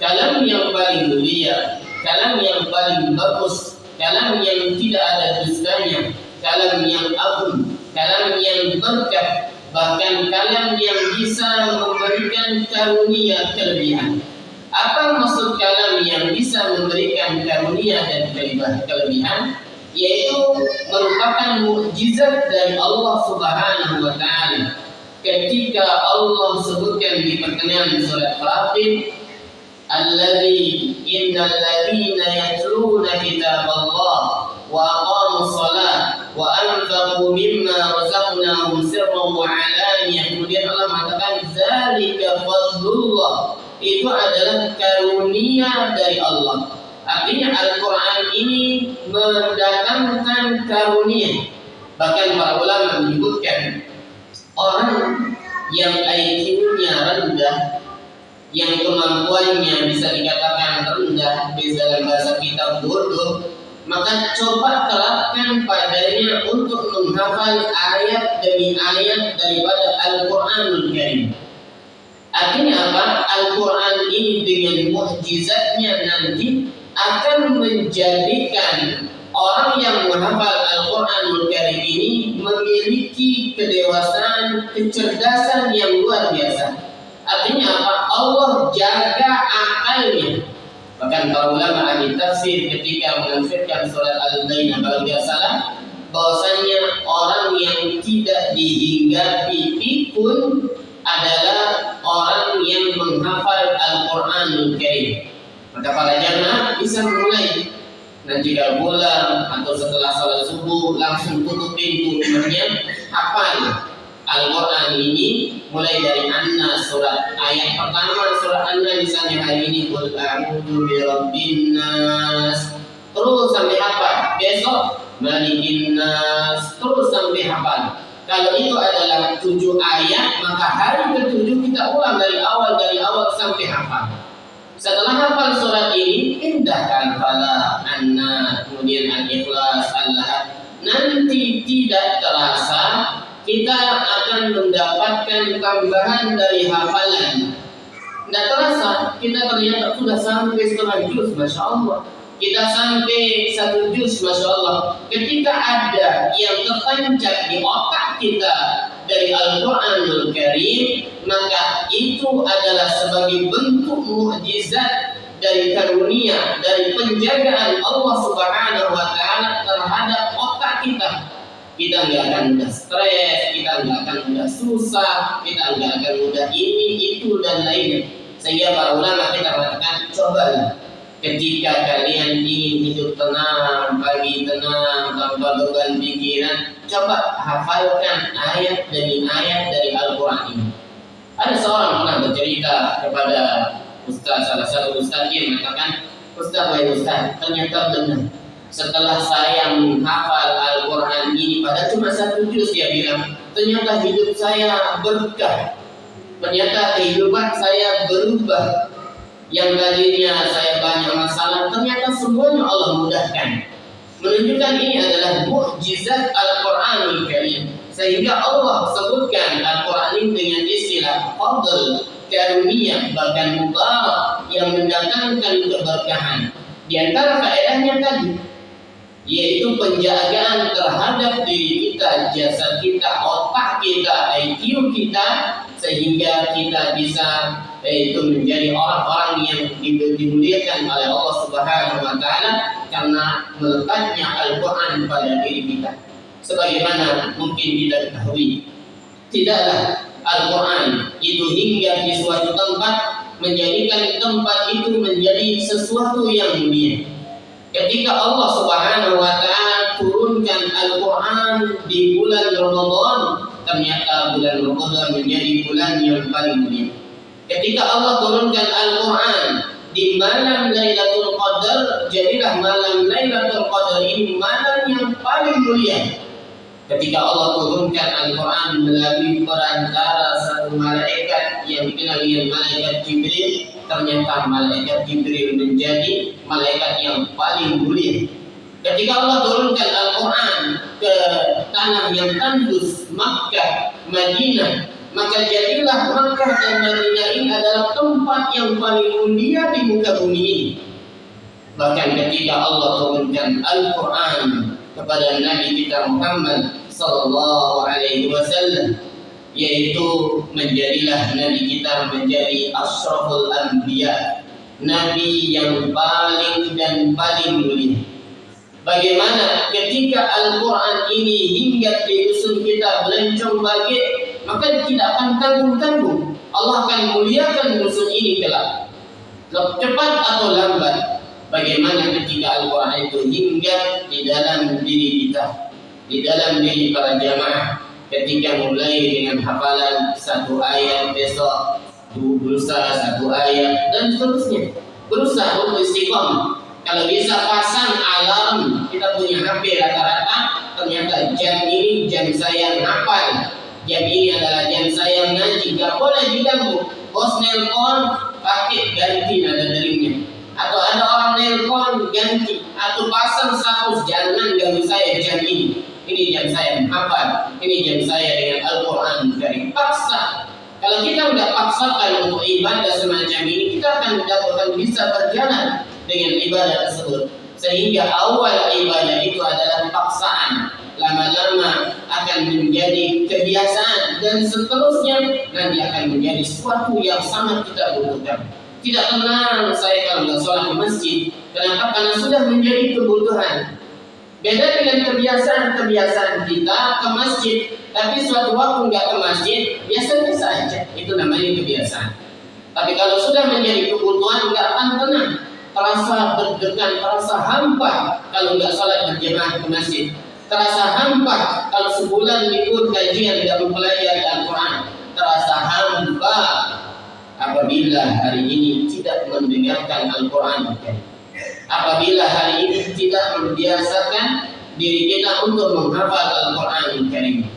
Speaker 1: Kalam yang paling mulia, kalam yang paling bagus, kalam yang tidak ada dustanya, kalam yang agung, kalam yang berkah, bahkan kalam yang bisa memberikan karunia kelebihan. Apa maksud kalam yang bisa memberikan karunia dan kelebihan? Yaitu merupakan mukjizat dari Allah Subhanahu wa Ta'ala. Ketika Allah sebutkan di pertengahan surat Fatir, innal ladzina yatluna kitaballah wa aqamus shalah wa anfaqu mimma razaqnahum sirran wa alaniyah. Kemudian Allah mengatakan zalika fadlullah. Itu adalah karunia dari Allah. Artinya Al-Quran ini mendatangkan karunia. Bahkan para ulama menyebutkan orang yang IQ-nya rendah, yang kemampuannya bisa dikatakan rendah, di dalam bahasa kita bodoh, maka coba terapkan padanya untuk menghafal ayat demi ayat daripada Al-Quranul Karim. Artinya apa? Al-Quran ini dengan mukjizatnya nanti akan menjadikan orang yang menghafal Al-Quranul Karim ini memiliki kedewasaan, kecerdasan yang luar biasa. Artinya apa? Allah jaga akalnya. Bahkan para ulama ahli tafsir ketika menafsirkan surat Al-Bayyinah, kalau tidak salah, bahwasanya orang yang tidak dihinggapi pikun adalah orang yang menghafal Al-Quranul Karim. Maka para jamaah bisa memulai nanti kalau pulang atau setelah sholat subuh langsung tutup pintu rumahnya, hafal Al-Quran ini mulai dari An-Nas, surat ayat pertama surat An-Nas misalnya hari ini qul a'udzu birabbin nas, terus sampai hafal. Besok malikin nas, terus sampai hafal. Kalau itu adalah 7 ayat, maka hari ke-7 kita ulang dari awal sampai hafal. Setelah hafal surat ini, indahkan Falaq, An-Nas, kemudian Al-Ikhlas, Al-Lahab. Nanti tidak terasa kita akan mendapatkan tambahan dari hafalan. Tidak terasa kita ternyata sudah sampai setengah juz, masya Allah. Kita sampai 1 juz, masya Allah. Ketika ada yang tertancap di otak kita dari Al-Quranul Karim, maka itu adalah sebagai bentuk mukjizat dari karunia, dari penjagaan Allah Subhanahu wa Ta'ala terhadap otak kita. Kita nggak akan mudah stres, kita nggak akan mudah susah, kita nggak akan mudah ini, itu dan lainnya. Sehingga para ulama kita katakan, cobalah ketika kalian ingin hidup tenang, pagi tenang, tanpa beban pikiran, coba hafalkan ayat demi ayat dari Al-Quran ini. Ada seorang pernah bercerita kepada Ustaz, salah satu Ustaz, dia mengatakan, Ustaz, wahai Ustaz, ternyata benar. Setelah saya menghafal Al-Quran ini pada cuma 1 juz, dia bilang, ternyata hidup saya berkah. Ternyata kehidupan saya berubah. Yang tadinya saya banyak masalah, ternyata semuanya Allah mudahkan. Menunjukkan ini adalah mukjizat Al-Quranul Karim. Sehingga Allah sebutkan Al-Quran ini dengan istilah fadl, karunia, bahkan mubarak yang mendatangkan keberkahan. Di antara faedahnya tadi, yaitu penjagaan terhadap diri kita, jasad kita, otak kita, IQ kita, sehingga kita bisa itu menjadi orang-orang yang dimuliakan oleh Allah Subhanahu wa Ta'ala karena melekatnya Al-Quran pada diri kita. Sebagaimana mungkin kita ketahui, tidaklah Al-Quran itu hingga di suatu tempat menjadikan tempat itu menjadi sesuatu yang mulia. Ketika Allah Subhanahu wa Ta'ala turunkan Al-Quran di bulan Ramadan, ternyata bulan Ramadan menjadi bulan yang paling mulia. Ketika Allah turunkan Al-Quran di malam Lailatul Qadar, jadilah malam Lailatul Qadar ini malam yang paling mulia. Ketika Allah turunkan Al-Quran melalui perantara satu malaikat yang dikenal dengan malaikat Jibril, ternyata malaikat Jibril menjadi malaikat yang paling mulia. Ketika Allah turunkan Al-Quran ke tanah yang tandus, Makkah, Madinah, maka jadilah Makkah dan Madinah ini adalah tempat yang paling mulia di muka bumi ini. Bahkan ketika Allah turunkan Al-Quran kepada Nabi kita Muhammad sallallahu alaihi wasallam, yaitu menjadilah Nabi kita menjadi asyraful anbiya, Nabi yang paling dan paling mulia. Bagaimana ketika Al-Quran ini hingga di dusun kita belencong bagi, maka tidak akan tanggung-tanggung. Allah akan muliakan dusun ini kelak, cepat atau lambat. Bagaimana ketika Al-Quran itu hingga di dalam diri kita, di dalam diri para jamaah, ketika mulai dengan hafalan 1 ayat, besok berusaha 1 ayat, dan seterusnya. Berusaha untuk istiqomah. Kalau bisa pasang alarm, kita punya HP rata-rata, ternyata jam ini jam saya hafal, jam ini adalah jam saya ngaji, gak boleh diganggu. Bos nelpon, pakai ganti nada deringnya. Atau ada orang nelpon, ganti. Atau pasang status, jangan ganggu saya jam ini. Ini jam saya menghafal, ini jam saya dengan Al-Quran dari paksa. Kalau kita sudah paksakan untuk ibadah semacam ini, kita akan bisa berjalan dengan ibadah tersebut. Sehingga awal ibadah itu adalah paksaan, lama-lama akan menjadi kebiasaan, dan seterusnya nanti akan menjadi sesuatu yang sangat kita butuhkan. Tidak tenang saya kalau nggak sholat di masjid. Kenapa? Karena sudah menjadi kebutuhan. Beda dengan kebiasaan kita ke masjid, tapi suatu waktu nggak ke masjid, biasa-biasa saja. Itu namanya kebiasaan. Tapi kalau sudah menjadi kebutuhan, nggak akan tenang. terasa deg-degan, terasa hampa kalau nggak sholat berjamaah ke masjid, terasa hampa kalau sebulan libur kajian tidak mempelajari Al-Quran, terasa hampa apabila hari ini tidak mendengarkan Al-Quran, apabila hari ini tidak membiasakan diri kita untuk menghafal Al-Quran Karim.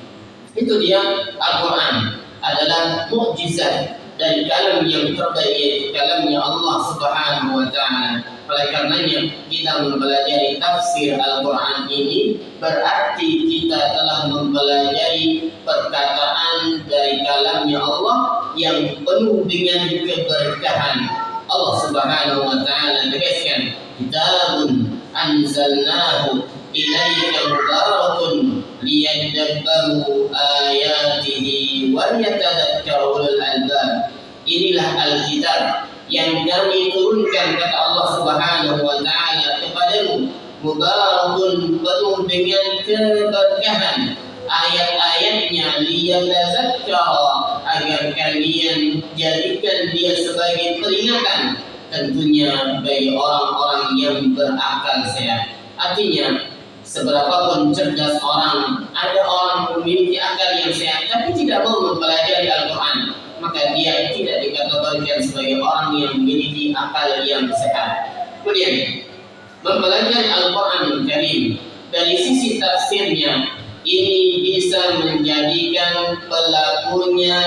Speaker 1: Itu dia, Al-Quran adalah mukjizat dari kalam yang terbaik, yaitu kalamnya Allah Subhanahu wa Ta'ala. Oleh karenanya kita mempelajari tafsir Al-Quran ini berarti kita telah mempelajari perkataan dari kalamnya Allah yang penuh dengan keberkahan. Allah Subhanahu wa Ta'ala tegaskan, kitabun anzalnahu ilaika mubarakun liyadabbaru ayatihi wa yatadhakkaru ulul albab. Inilah Alkitab yang kami turunkan, kata Allah Subhanahu wa Ta'ala, kepadamu, mubarakun, penuh dengan keberkahan, ayat-ayatnya liyatadhakkara, agar kalian jadikan dia sebagai peringatan, tentunya bagi orang-orang yang berakal sehat. Artinya, seberapapun cerdas orang, ada orang memiliki akal yang sehat tapi tidak mau mempelajari Al-Quran, maka dia tidak dikategorikan sebagai orang yang memiliki akal yang sehat. Kemudian, mempelajari Al-Quran Karim dari sisi tafsirnya, ini bisa menjadikan pelakunya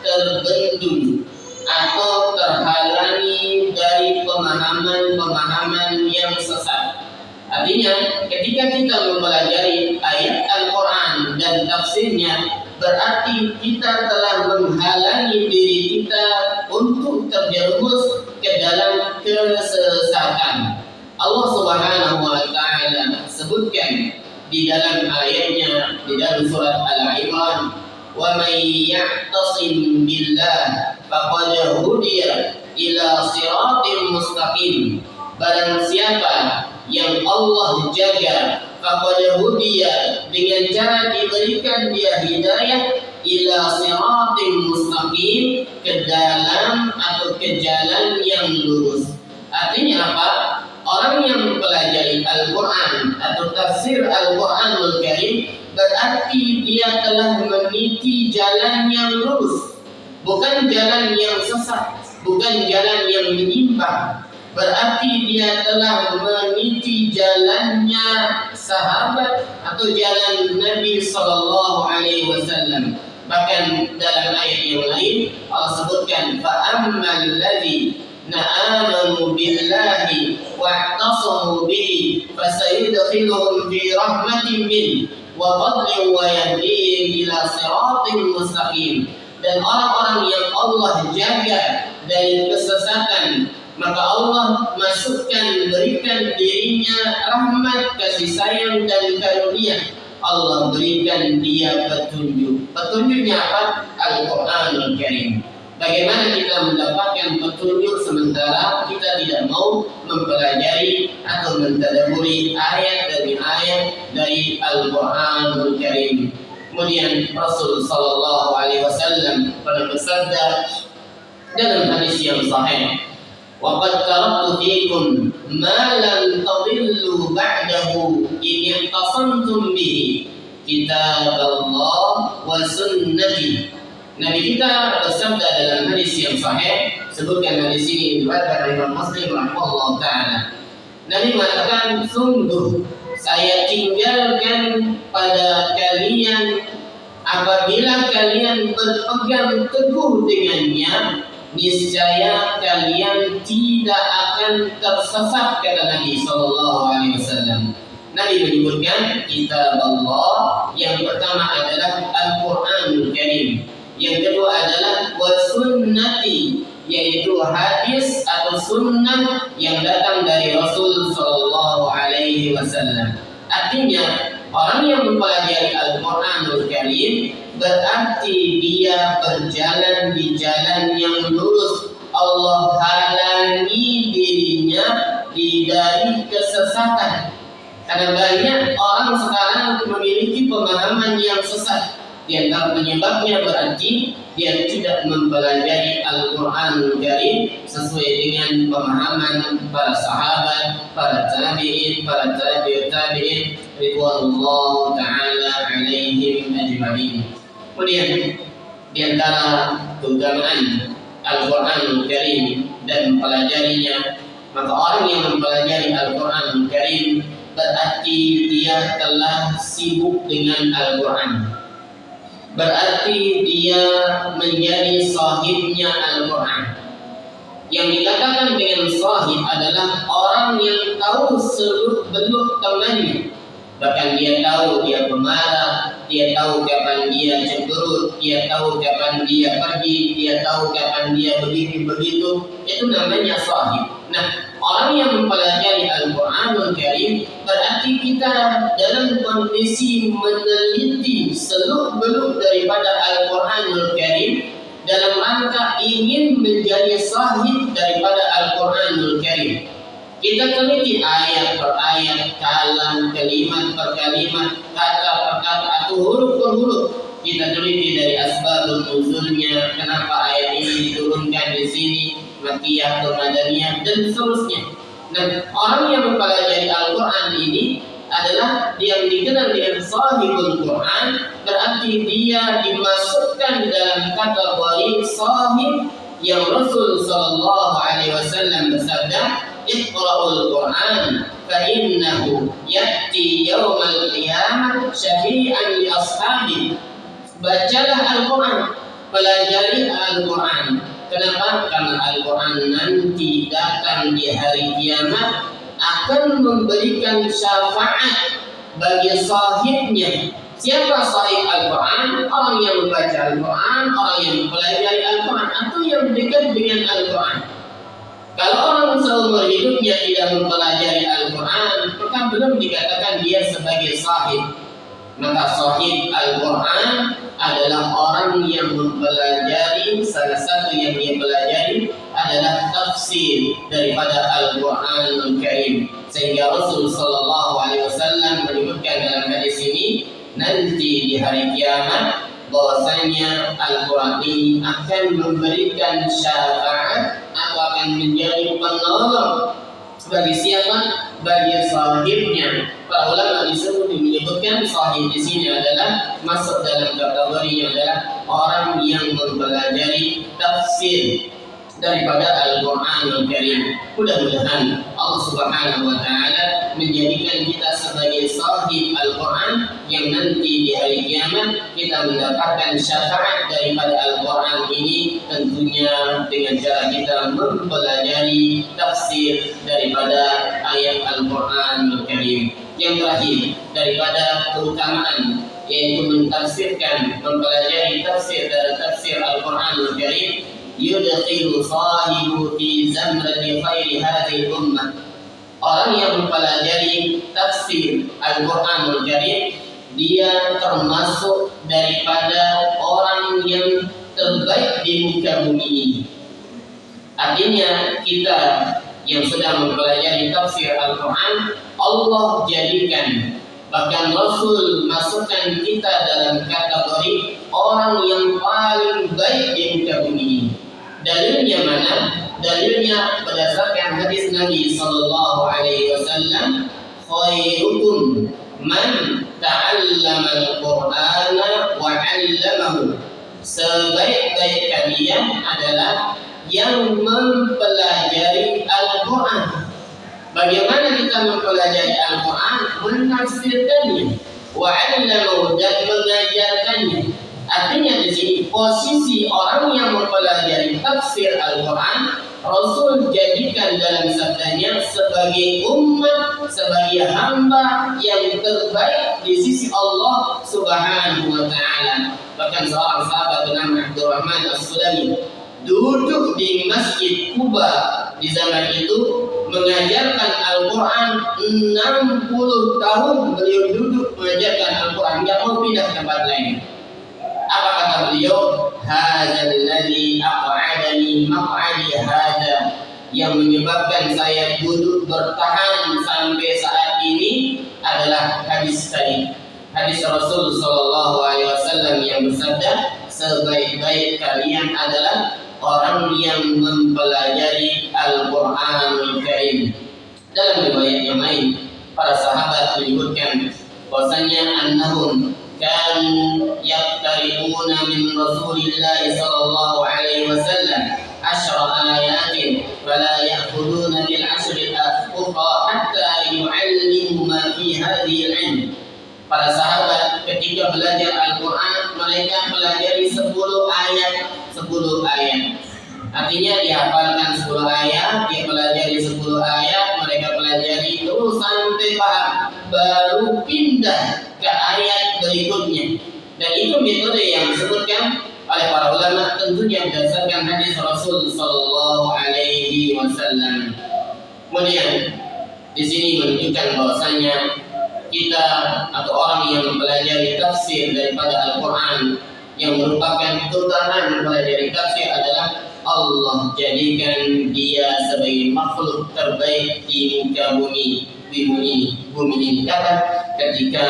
Speaker 1: terbendung atau terhalangi dari pemahaman-pemahaman yang sesat. Artinya, ketika kita mempelajari ayat Al-Quran dan tafsirnya, berarti kita telah menghalangi diri kita untuk terjerumus ke dalam kesesatan. Allah Subhanahu wa Ta'ala sebutkan di dalam ayatnya, di dalam surat Al-Imran, wa may ya'tasim billah faqad hudiya ila siratim mustaqim. Barang siapa yang Allah jaga, faqad hudiya, dengan cara diberikan dia hidayah, ila siratim mustaqim, ke dalam atau ke jalan yang lurus. Artinya apa? Orang yang mempelajari Al-Quran atau tafsir Al-Quranul Karim berarti dia telah meniti jalan yang lurus, bukan jalan yang sesat, bukan jalan yang menyimpang. Berarti dia telah meniti jalannya sahabat atau jalan Nabi Sallallahu Alaihi Wasallam. Bahkan dalam ayat yang lain Allah sebutkan, fa'ammal ladzi na'amanu billahi wa'tasamu bihi fasayudkhiluhum fi rahmatin min wa fadlin wa yahdihim ila siratin mustaqim. Dan orang-orang yang Allah jaga dari kesesatan, maka Allah masukkan, berikan dirinya rahmat, kasih sayang dan karunia. Allah berikan dia petunjuk. Petunjuknya apa? Al-Quranul Karim. Bagaimana kita mendapatkan petunjuk sementara kita tidak mau mempelajari atau mentadabburi ayat demi ayat dari Al-Quranul Karim. Kemudian Rasul Sallallahu Alaihi Wasallam pernah bersabda dalam hadis yang sahih, وَقَدْ تَرَكْتُ فِيكُمْ مَا لَنْ تَضِلُّوا بَعْدَهُ إِنِ اعْتَصَمْتُمْ بِهِ كِتَابَ اللَّهِ وَسُنَّتِهِ. Nabi kita bersabda dalam hadis yang sahih, sebutkan hadis ini diriwayatkan oleh Imam Muslim rahimahullah taala. Nabi mengatakan, sungguh saya tinggalkan pada kalian, apabila kalian berpegang teguh dengannya, niscaya kalian tidak akan tersesat, kata Nabi Sallallahu Alaihi Wasallam. Nabi menyebutkan kitab Allah, yang pertama adalah Al-Quranul Karim, yang kedua adalah wasunnati, yaitu hadis atau sunnah yang datang dari Rasul Sallallahu Alaihi Wasallam. Artinya orang yang mempelajari Al-Quranul Karim berarti dia berjalan di jalan yang lurus. Allah halangi dirinya dari kesesatan. Karena banyak orang sekarang memiliki pemahaman yang sesat. Di antara penyebabnya berarti dia tidak mempelajari Al-Quran Karim sesuai dengan pemahaman para sahabat, para tabi'in, para tabi'in, ridwanullah ta'ala alaihim ajma'in. Kemudian di antara keutamaan Al-Quran Karim dan mempelajarinya, maka orang yang mempelajari Al-Quran Karim berarti dia telah sibuk dengan Al-Quran. Berarti dia menjadi sahibnya Al-Quran. Yang dikatakan dengan sahib adalah orang yang tahu seluk-beluk temannya. Bahkan dia tahu dia pemarah, dia tahu kapan dia cemberut, dia tahu kapan dia pergi, dia tahu kapan dia begitu. Itu namanya sahib. Nah, orang yang mempelajari Al-Quranul Karim berarti kita dalam kondisi meneliti seluk-beluk daripada Al-Quranul Karim dalam rangka ingin menjadi sahib daripada Al-Quranul Karim. Kita teliti ayat per ayat, kalam, kalimat per kalimat, kata per kata, atau huruf per huruf. Kita teliti dari asbabul nuzulnya, kenapa ayat ini diturunkan di sini, Makkiyah atau Madaniyah, dan seterusnya. Nah, orang yang mempelajari Al-Quran ini adalah dia dikenal dengan sahibul Quran, berarti dia dimasukkan dalam kategori sahib yang Rasul sallallahu alaihi wasallam bersabda, "Iqra'ul Quran fa innahu ya'ti yaumal qiyamah syafi'an li ashabi." Bacalah Al-Quran, pelajari Al-Quran. Kenapa? Karena Al-Quran nanti datang di hari kiamat akan memberikan syafaat bagi sahibnya. Siapa sahib Al-Quran? Orang yang membaca Al-Quran, orang yang mempelajari Al-Quran, atau yang dekat dengan Al-Quran. Kalau orang seumur hidupnya tidak mempelajari Al-Quran, maka belum dikatakan dia sebagai sahib. Maka sahib Al-Quran adalah orang yang mempelajari, salah satu yang dia pelajari adalah tafsir daripada Al-Quranul Karim. Sehingga Rasul sallallahu alaihi wasallam menyebutkan dalam hadis ini, nanti di hari kiamat bahwasanya Al-Quran ini akan memberikan syafaat atau akan menjadi penolong bagi siapa? Bagi sahibnya. Para ulama disebut menyebutkan sahib di sini adalah masuk dalam kategori adalah orang yang mempelajari tafsir daripada Al-Quranul Karim. Mudah-mudahan Allah Subhanahu wa taala menjadikan kita sebagai sahib Al-Quran yang nanti di hari kiamat kita mendapatkan syafaat daripada Al-Quran ini, tentunya dengan cara kita mempelajari tafsir daripada ayat Al-Quranul Karim. Yang terakhir daripada keutamaan yaitu mentafsirkan, mempelajari tafsir dari tafsir Al-Quranul Karim, yudkhilu sahibu fi zamrati khairi hadhihi ummah. Orang yang mempelajari tafsir Al-Quranul Karim, dia termasuk daripada orang yang terbaik di muka bumi ini. Artinya kita yang sedang mempelajari tafsir Al-Quran, Allah jadikan, bahkan Rasul masukkan kita dalam kategori orang yang paling baik di muka bumi ini. Dalilnya mana? Dalilnya berdasarkan hadis Nabi sallallahu alaihi wasallam, khairukum man ta'allama al-Qur'ana wa 'allamahu. Sebaik-baik kalian adalah yang mempelajari Al-Quran. Bagaimana kita mempelajari Al-Quran? Menafsirkannya, wa 'allamahu, dan mengajarkannya. Artinya di sini posisi orang yang mempelajari tafsir Al-Quran, Rasul jadikan dalam sabdanya sebagai umat, sebagai hamba yang terbaik di sisi Allah Subhanahu wa taala. Bahkan seorang sahabat bernama Abdurrahman As-Sulami duduk di Masjid Kuba di zaman itu mengajarkan Al-Quran 60 tahun. Beliau duduk mengajarkan Al-Quran, tidak mau pindah ke tempat lain. Apa kata beliau? Hadzal ladzi aq'adani maq'adi hadza, yang menyebabkan saya duduk bertahan sampai saat ini adalah hadis tadi. hadis Rasul Shallallahu Alaihi Wasallam yang bersabda, sebaik-baik kalian adalah orang yang mempelajari Al-Quranul Karim. Dalam riwayat yang lain, para sahabat menyebutkan bahwasanya annahum kan yaqtaribuna min Rasulillah sallallahu alaihi wasallam 10 ayatin fala ya'khuduna bil 10 al-ukhra hatta yu'allimu ma fi hadhihi al-'ilm. Para sahabat ketika belajar Al-Quran, mereka pelajari 10 ayat. Artinya dihafalkan 10 ayat, dia pelajari 10 ayat, mereka pelajari terus sampai paham, baru pindah ke ayat berikutnya. Dan itu metode yang disebutkan oleh para ulama, tentunya berdasarkan hadis Rasul Sallallahu Alaihi Wasallam. Kemudian di sini menunjukkan bahwasanya kita atau orang yang mempelajari tafsir daripada Al-Quran, yang merupakan turunan mempelajari tafsir adalah Allah jadikan dia sebagai makhluk terbaik di muka bumi ini. Kapan? Ketika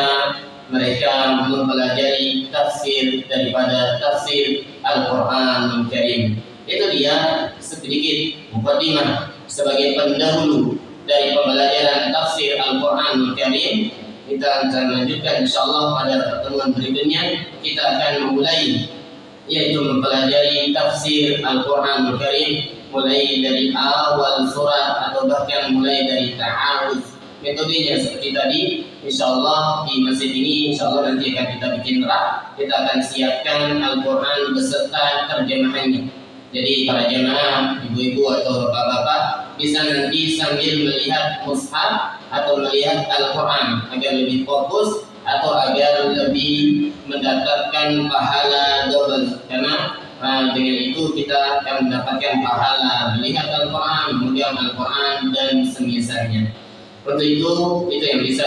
Speaker 1: mereka mempelajari tafsir daripada tafsir Al-Quran Karim. Itu dia sedikit mukadimah sebagai pendahulu dari pembelajaran tafsir Al-Quran Karim. Kita akan lanjutkan insyaallah pada pertemuan berikutnya. Kita akan memulai yaitu mempelajari tafsir Al-Quran Karim mulai dari awal surat atau bahkan mulai dari ta'awudz. Metodenya seperti tadi, insyaallah di masjid ini insyaallah nanti akan kita bikin rak. Kita akan siapkan Al-Quran beserta terjemahannya. Jadi para jemaah, ibu-ibu atau bapak-bapak bisa nanti sambil melihat mushaf atau melihat Al-Quran agar lebih fokus atau agar lebih mendapatkan pahala double, karena dengan itu kita akan mendapatkan pahala melihat Al-Quran, memegang Al-Quran dan semisalnya. Untuk itu yang bisa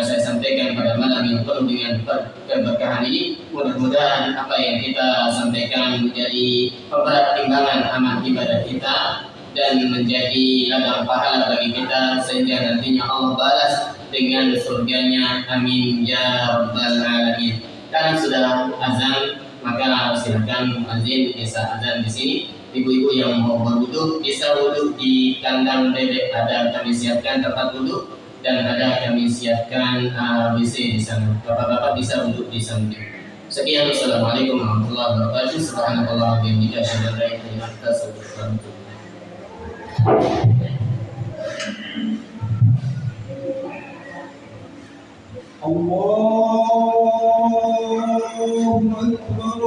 Speaker 1: saya sampaikan pada malam yang penuh dengan keberkahan ini. Mudah-mudahan apa yang kita sampaikan menjadi pemberat timbangan amal ibadah kita dan menjadi ladang pahala bagi kita, sehingga nantinya Allah balas dengan surganya. Amin ya rabbal alamin. Karena sudah azan, maka silakan muazin bisa azan di sini. Ibu-ibu yang mau berwudu bisa wudu di kandang bebek, ada kami siapkan tempat wudu dan ada kami siapkan WC di sana. Bapak-bapak bisa wudu di samping. Sekian, wassalamualaikum warahmatullahi wabarakatuh. Subhanallah wa bihamdihi asyhadu an la ilaha illa anta astaghfiruka wa atubu ilaik.
Speaker 2: Allahu Akbar,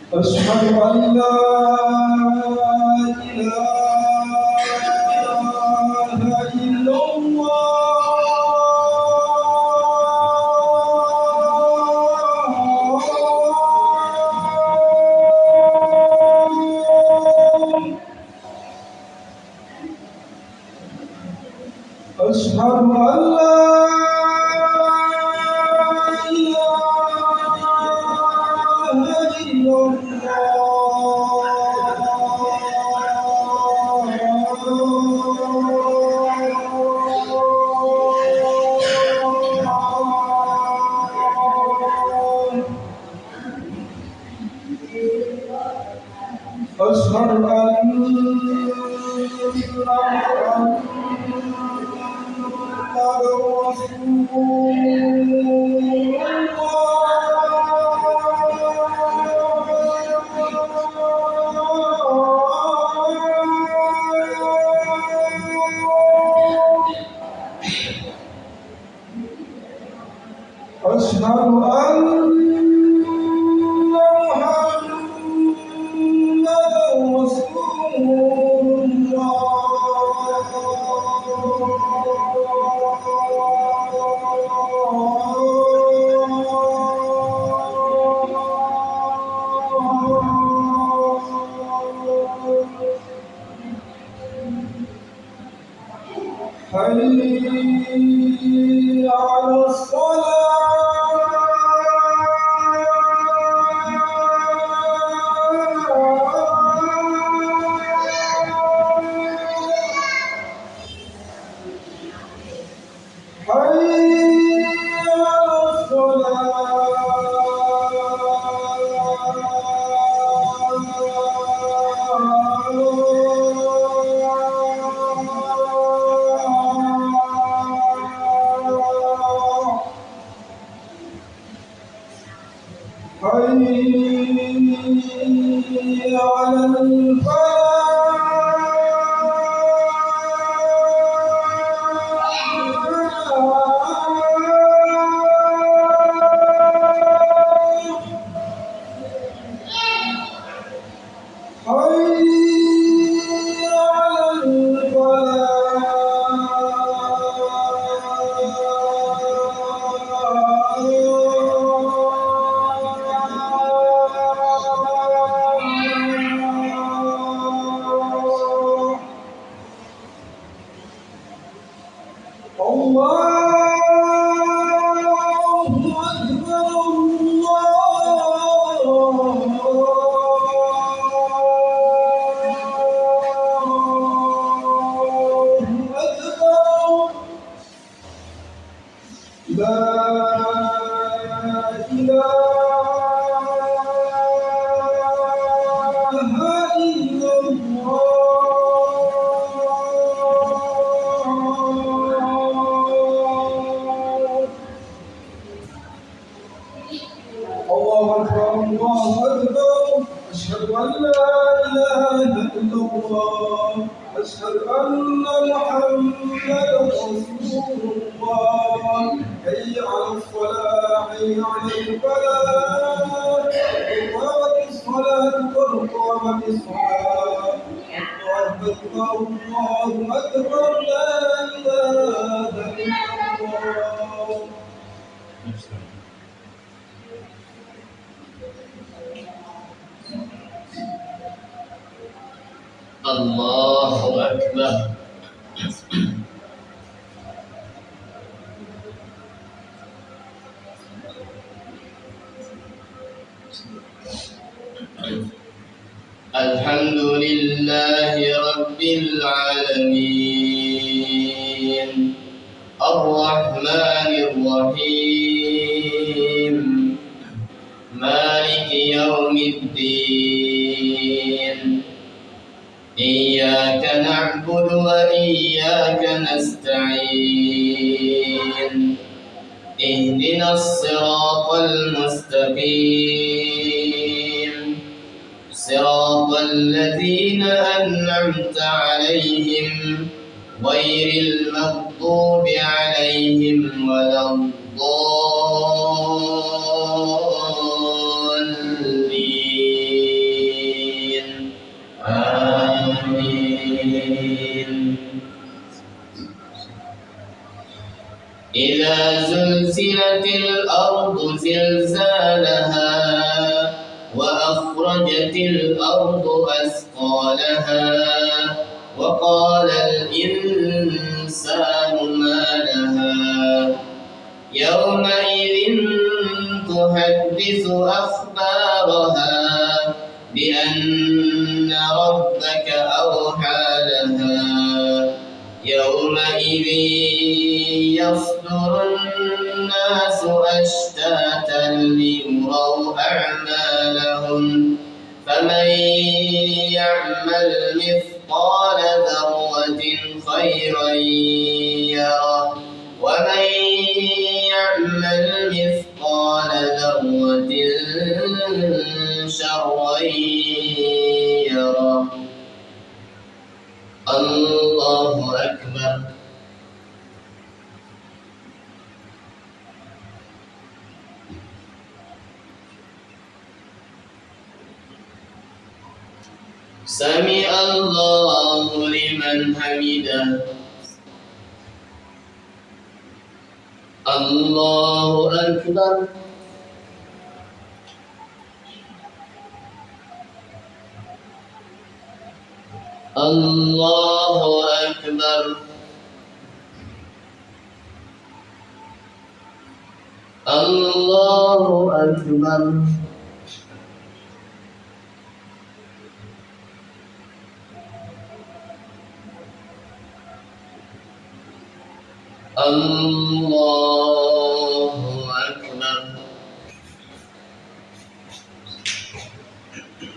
Speaker 2: أشهد أن لا إله إلا الله. أشهد أن لا أشهد أن محمدًا رسول الله. حي على الصلاة حي على الله أكبر الله أكبر أشهد أن لا إله إلا الله أشهد أن محمدا رسول الله حي على الصلاة حي على الفلاح قامت الصلاة قد قامت الصلاة الله أكبر الله أكبر لا إله إلا الله
Speaker 1: Allahu Akbar. Alhamdulillahi Rabbil Alamin Ar-Rahmanir Rahim Maliki Yawmiddin Iyyaka na'budu wa iyyaka nasta'in Ihdinas siratal mustaqim Siratal ladzina an'amta 'alaihim ghairil maghdubi 'alaihim waladdallin Amin. Idza zulzilatil ardu zilzalaha wa akhrajatil ardu asqalaha wa qala al insanu ma laha yawma idhin tuhaddithu akhbaraha bi anna rabbaka awha laha yawma idhin yasdurun nasu ashtatan liyuraw a'malahum faman ya'mal mithqala dharratin khayran yarah wa man ya'mal mithqala dharratin sharran yarah. Allahu Akbar. Sami Allahu liman hamidah. Allahu Akbar. Allahu Akbar. الله أكبر. الله أكبر.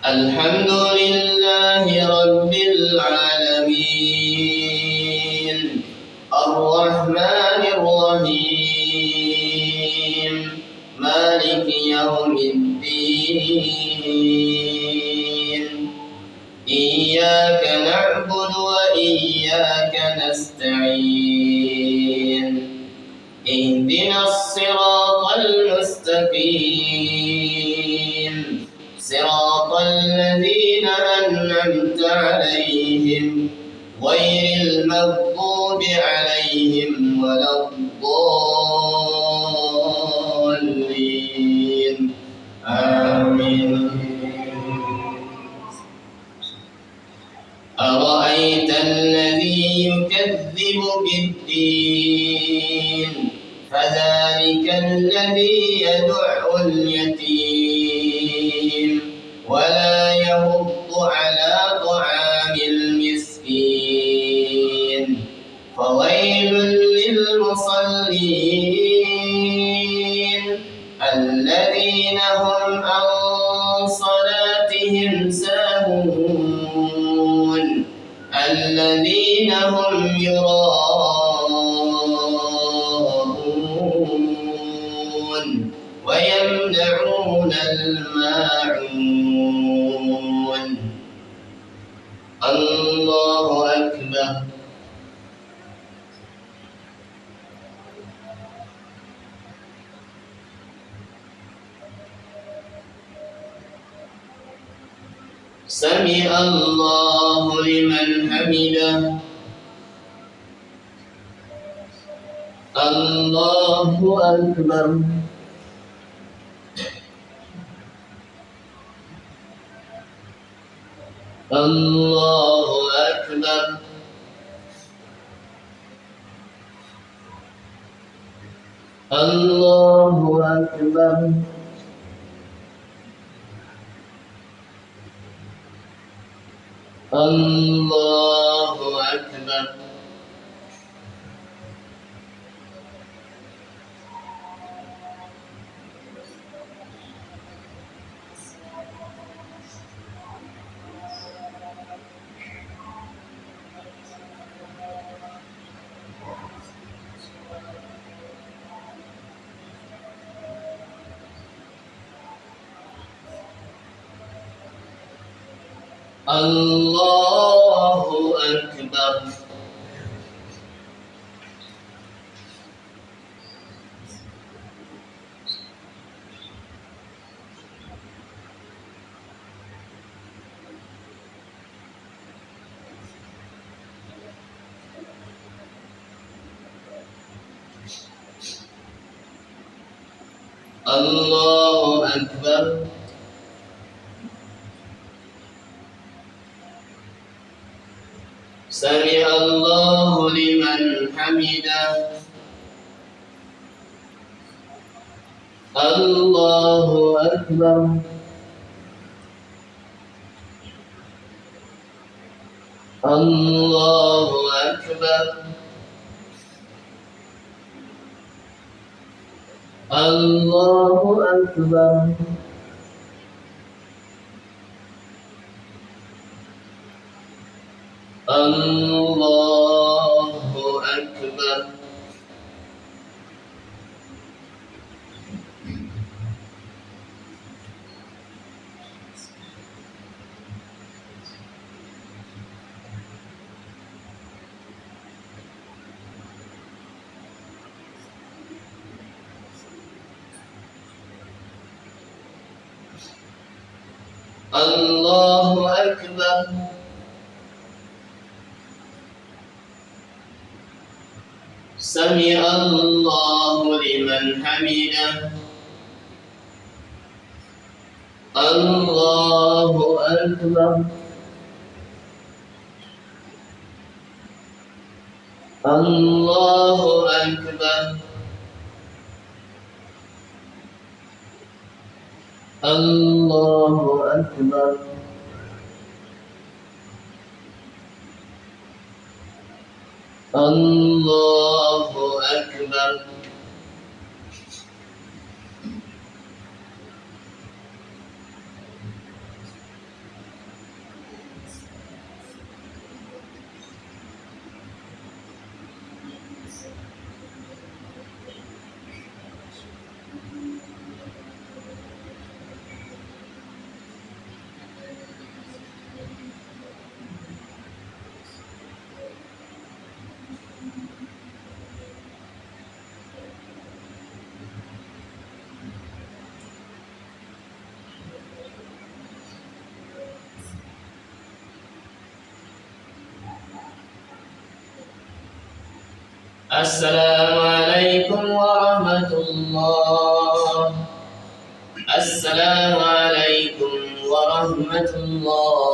Speaker 1: الحمد لله رب العالمين الرحمن الرحيم مالك يوم الدين إياك نعبد وإياك نستعين اهدنا الصراط المستقيم صراط الذين أنعمت عليهم غير المغضوب عليهم ولا الضالين آمين. أرأيت الذي يكذب بالدين فذلك الذي يدع اليتيم ولا يحض على طعام المسكين فويل للمصلين الذين هم عن صلاتهم ساهون الذين هم يراءون ويمنعون الماعون. الله أكبر. سمع الله لمن حمده. الله أكبر. الله أكبر. الله أكبر. الله أكبر. الله أكبر. الله أكبر. سمع الله لمن حمده. الله أكبر. الله أكبر. الله أكبر. الله أكبر. الله أكبر. سمع الله لمن حمده. الله أكبر. الله أكبر. Allahu Akbar. Allahu Akbar. Assalamualaikum warahmatullah. Assalamualaikum warahmatullah.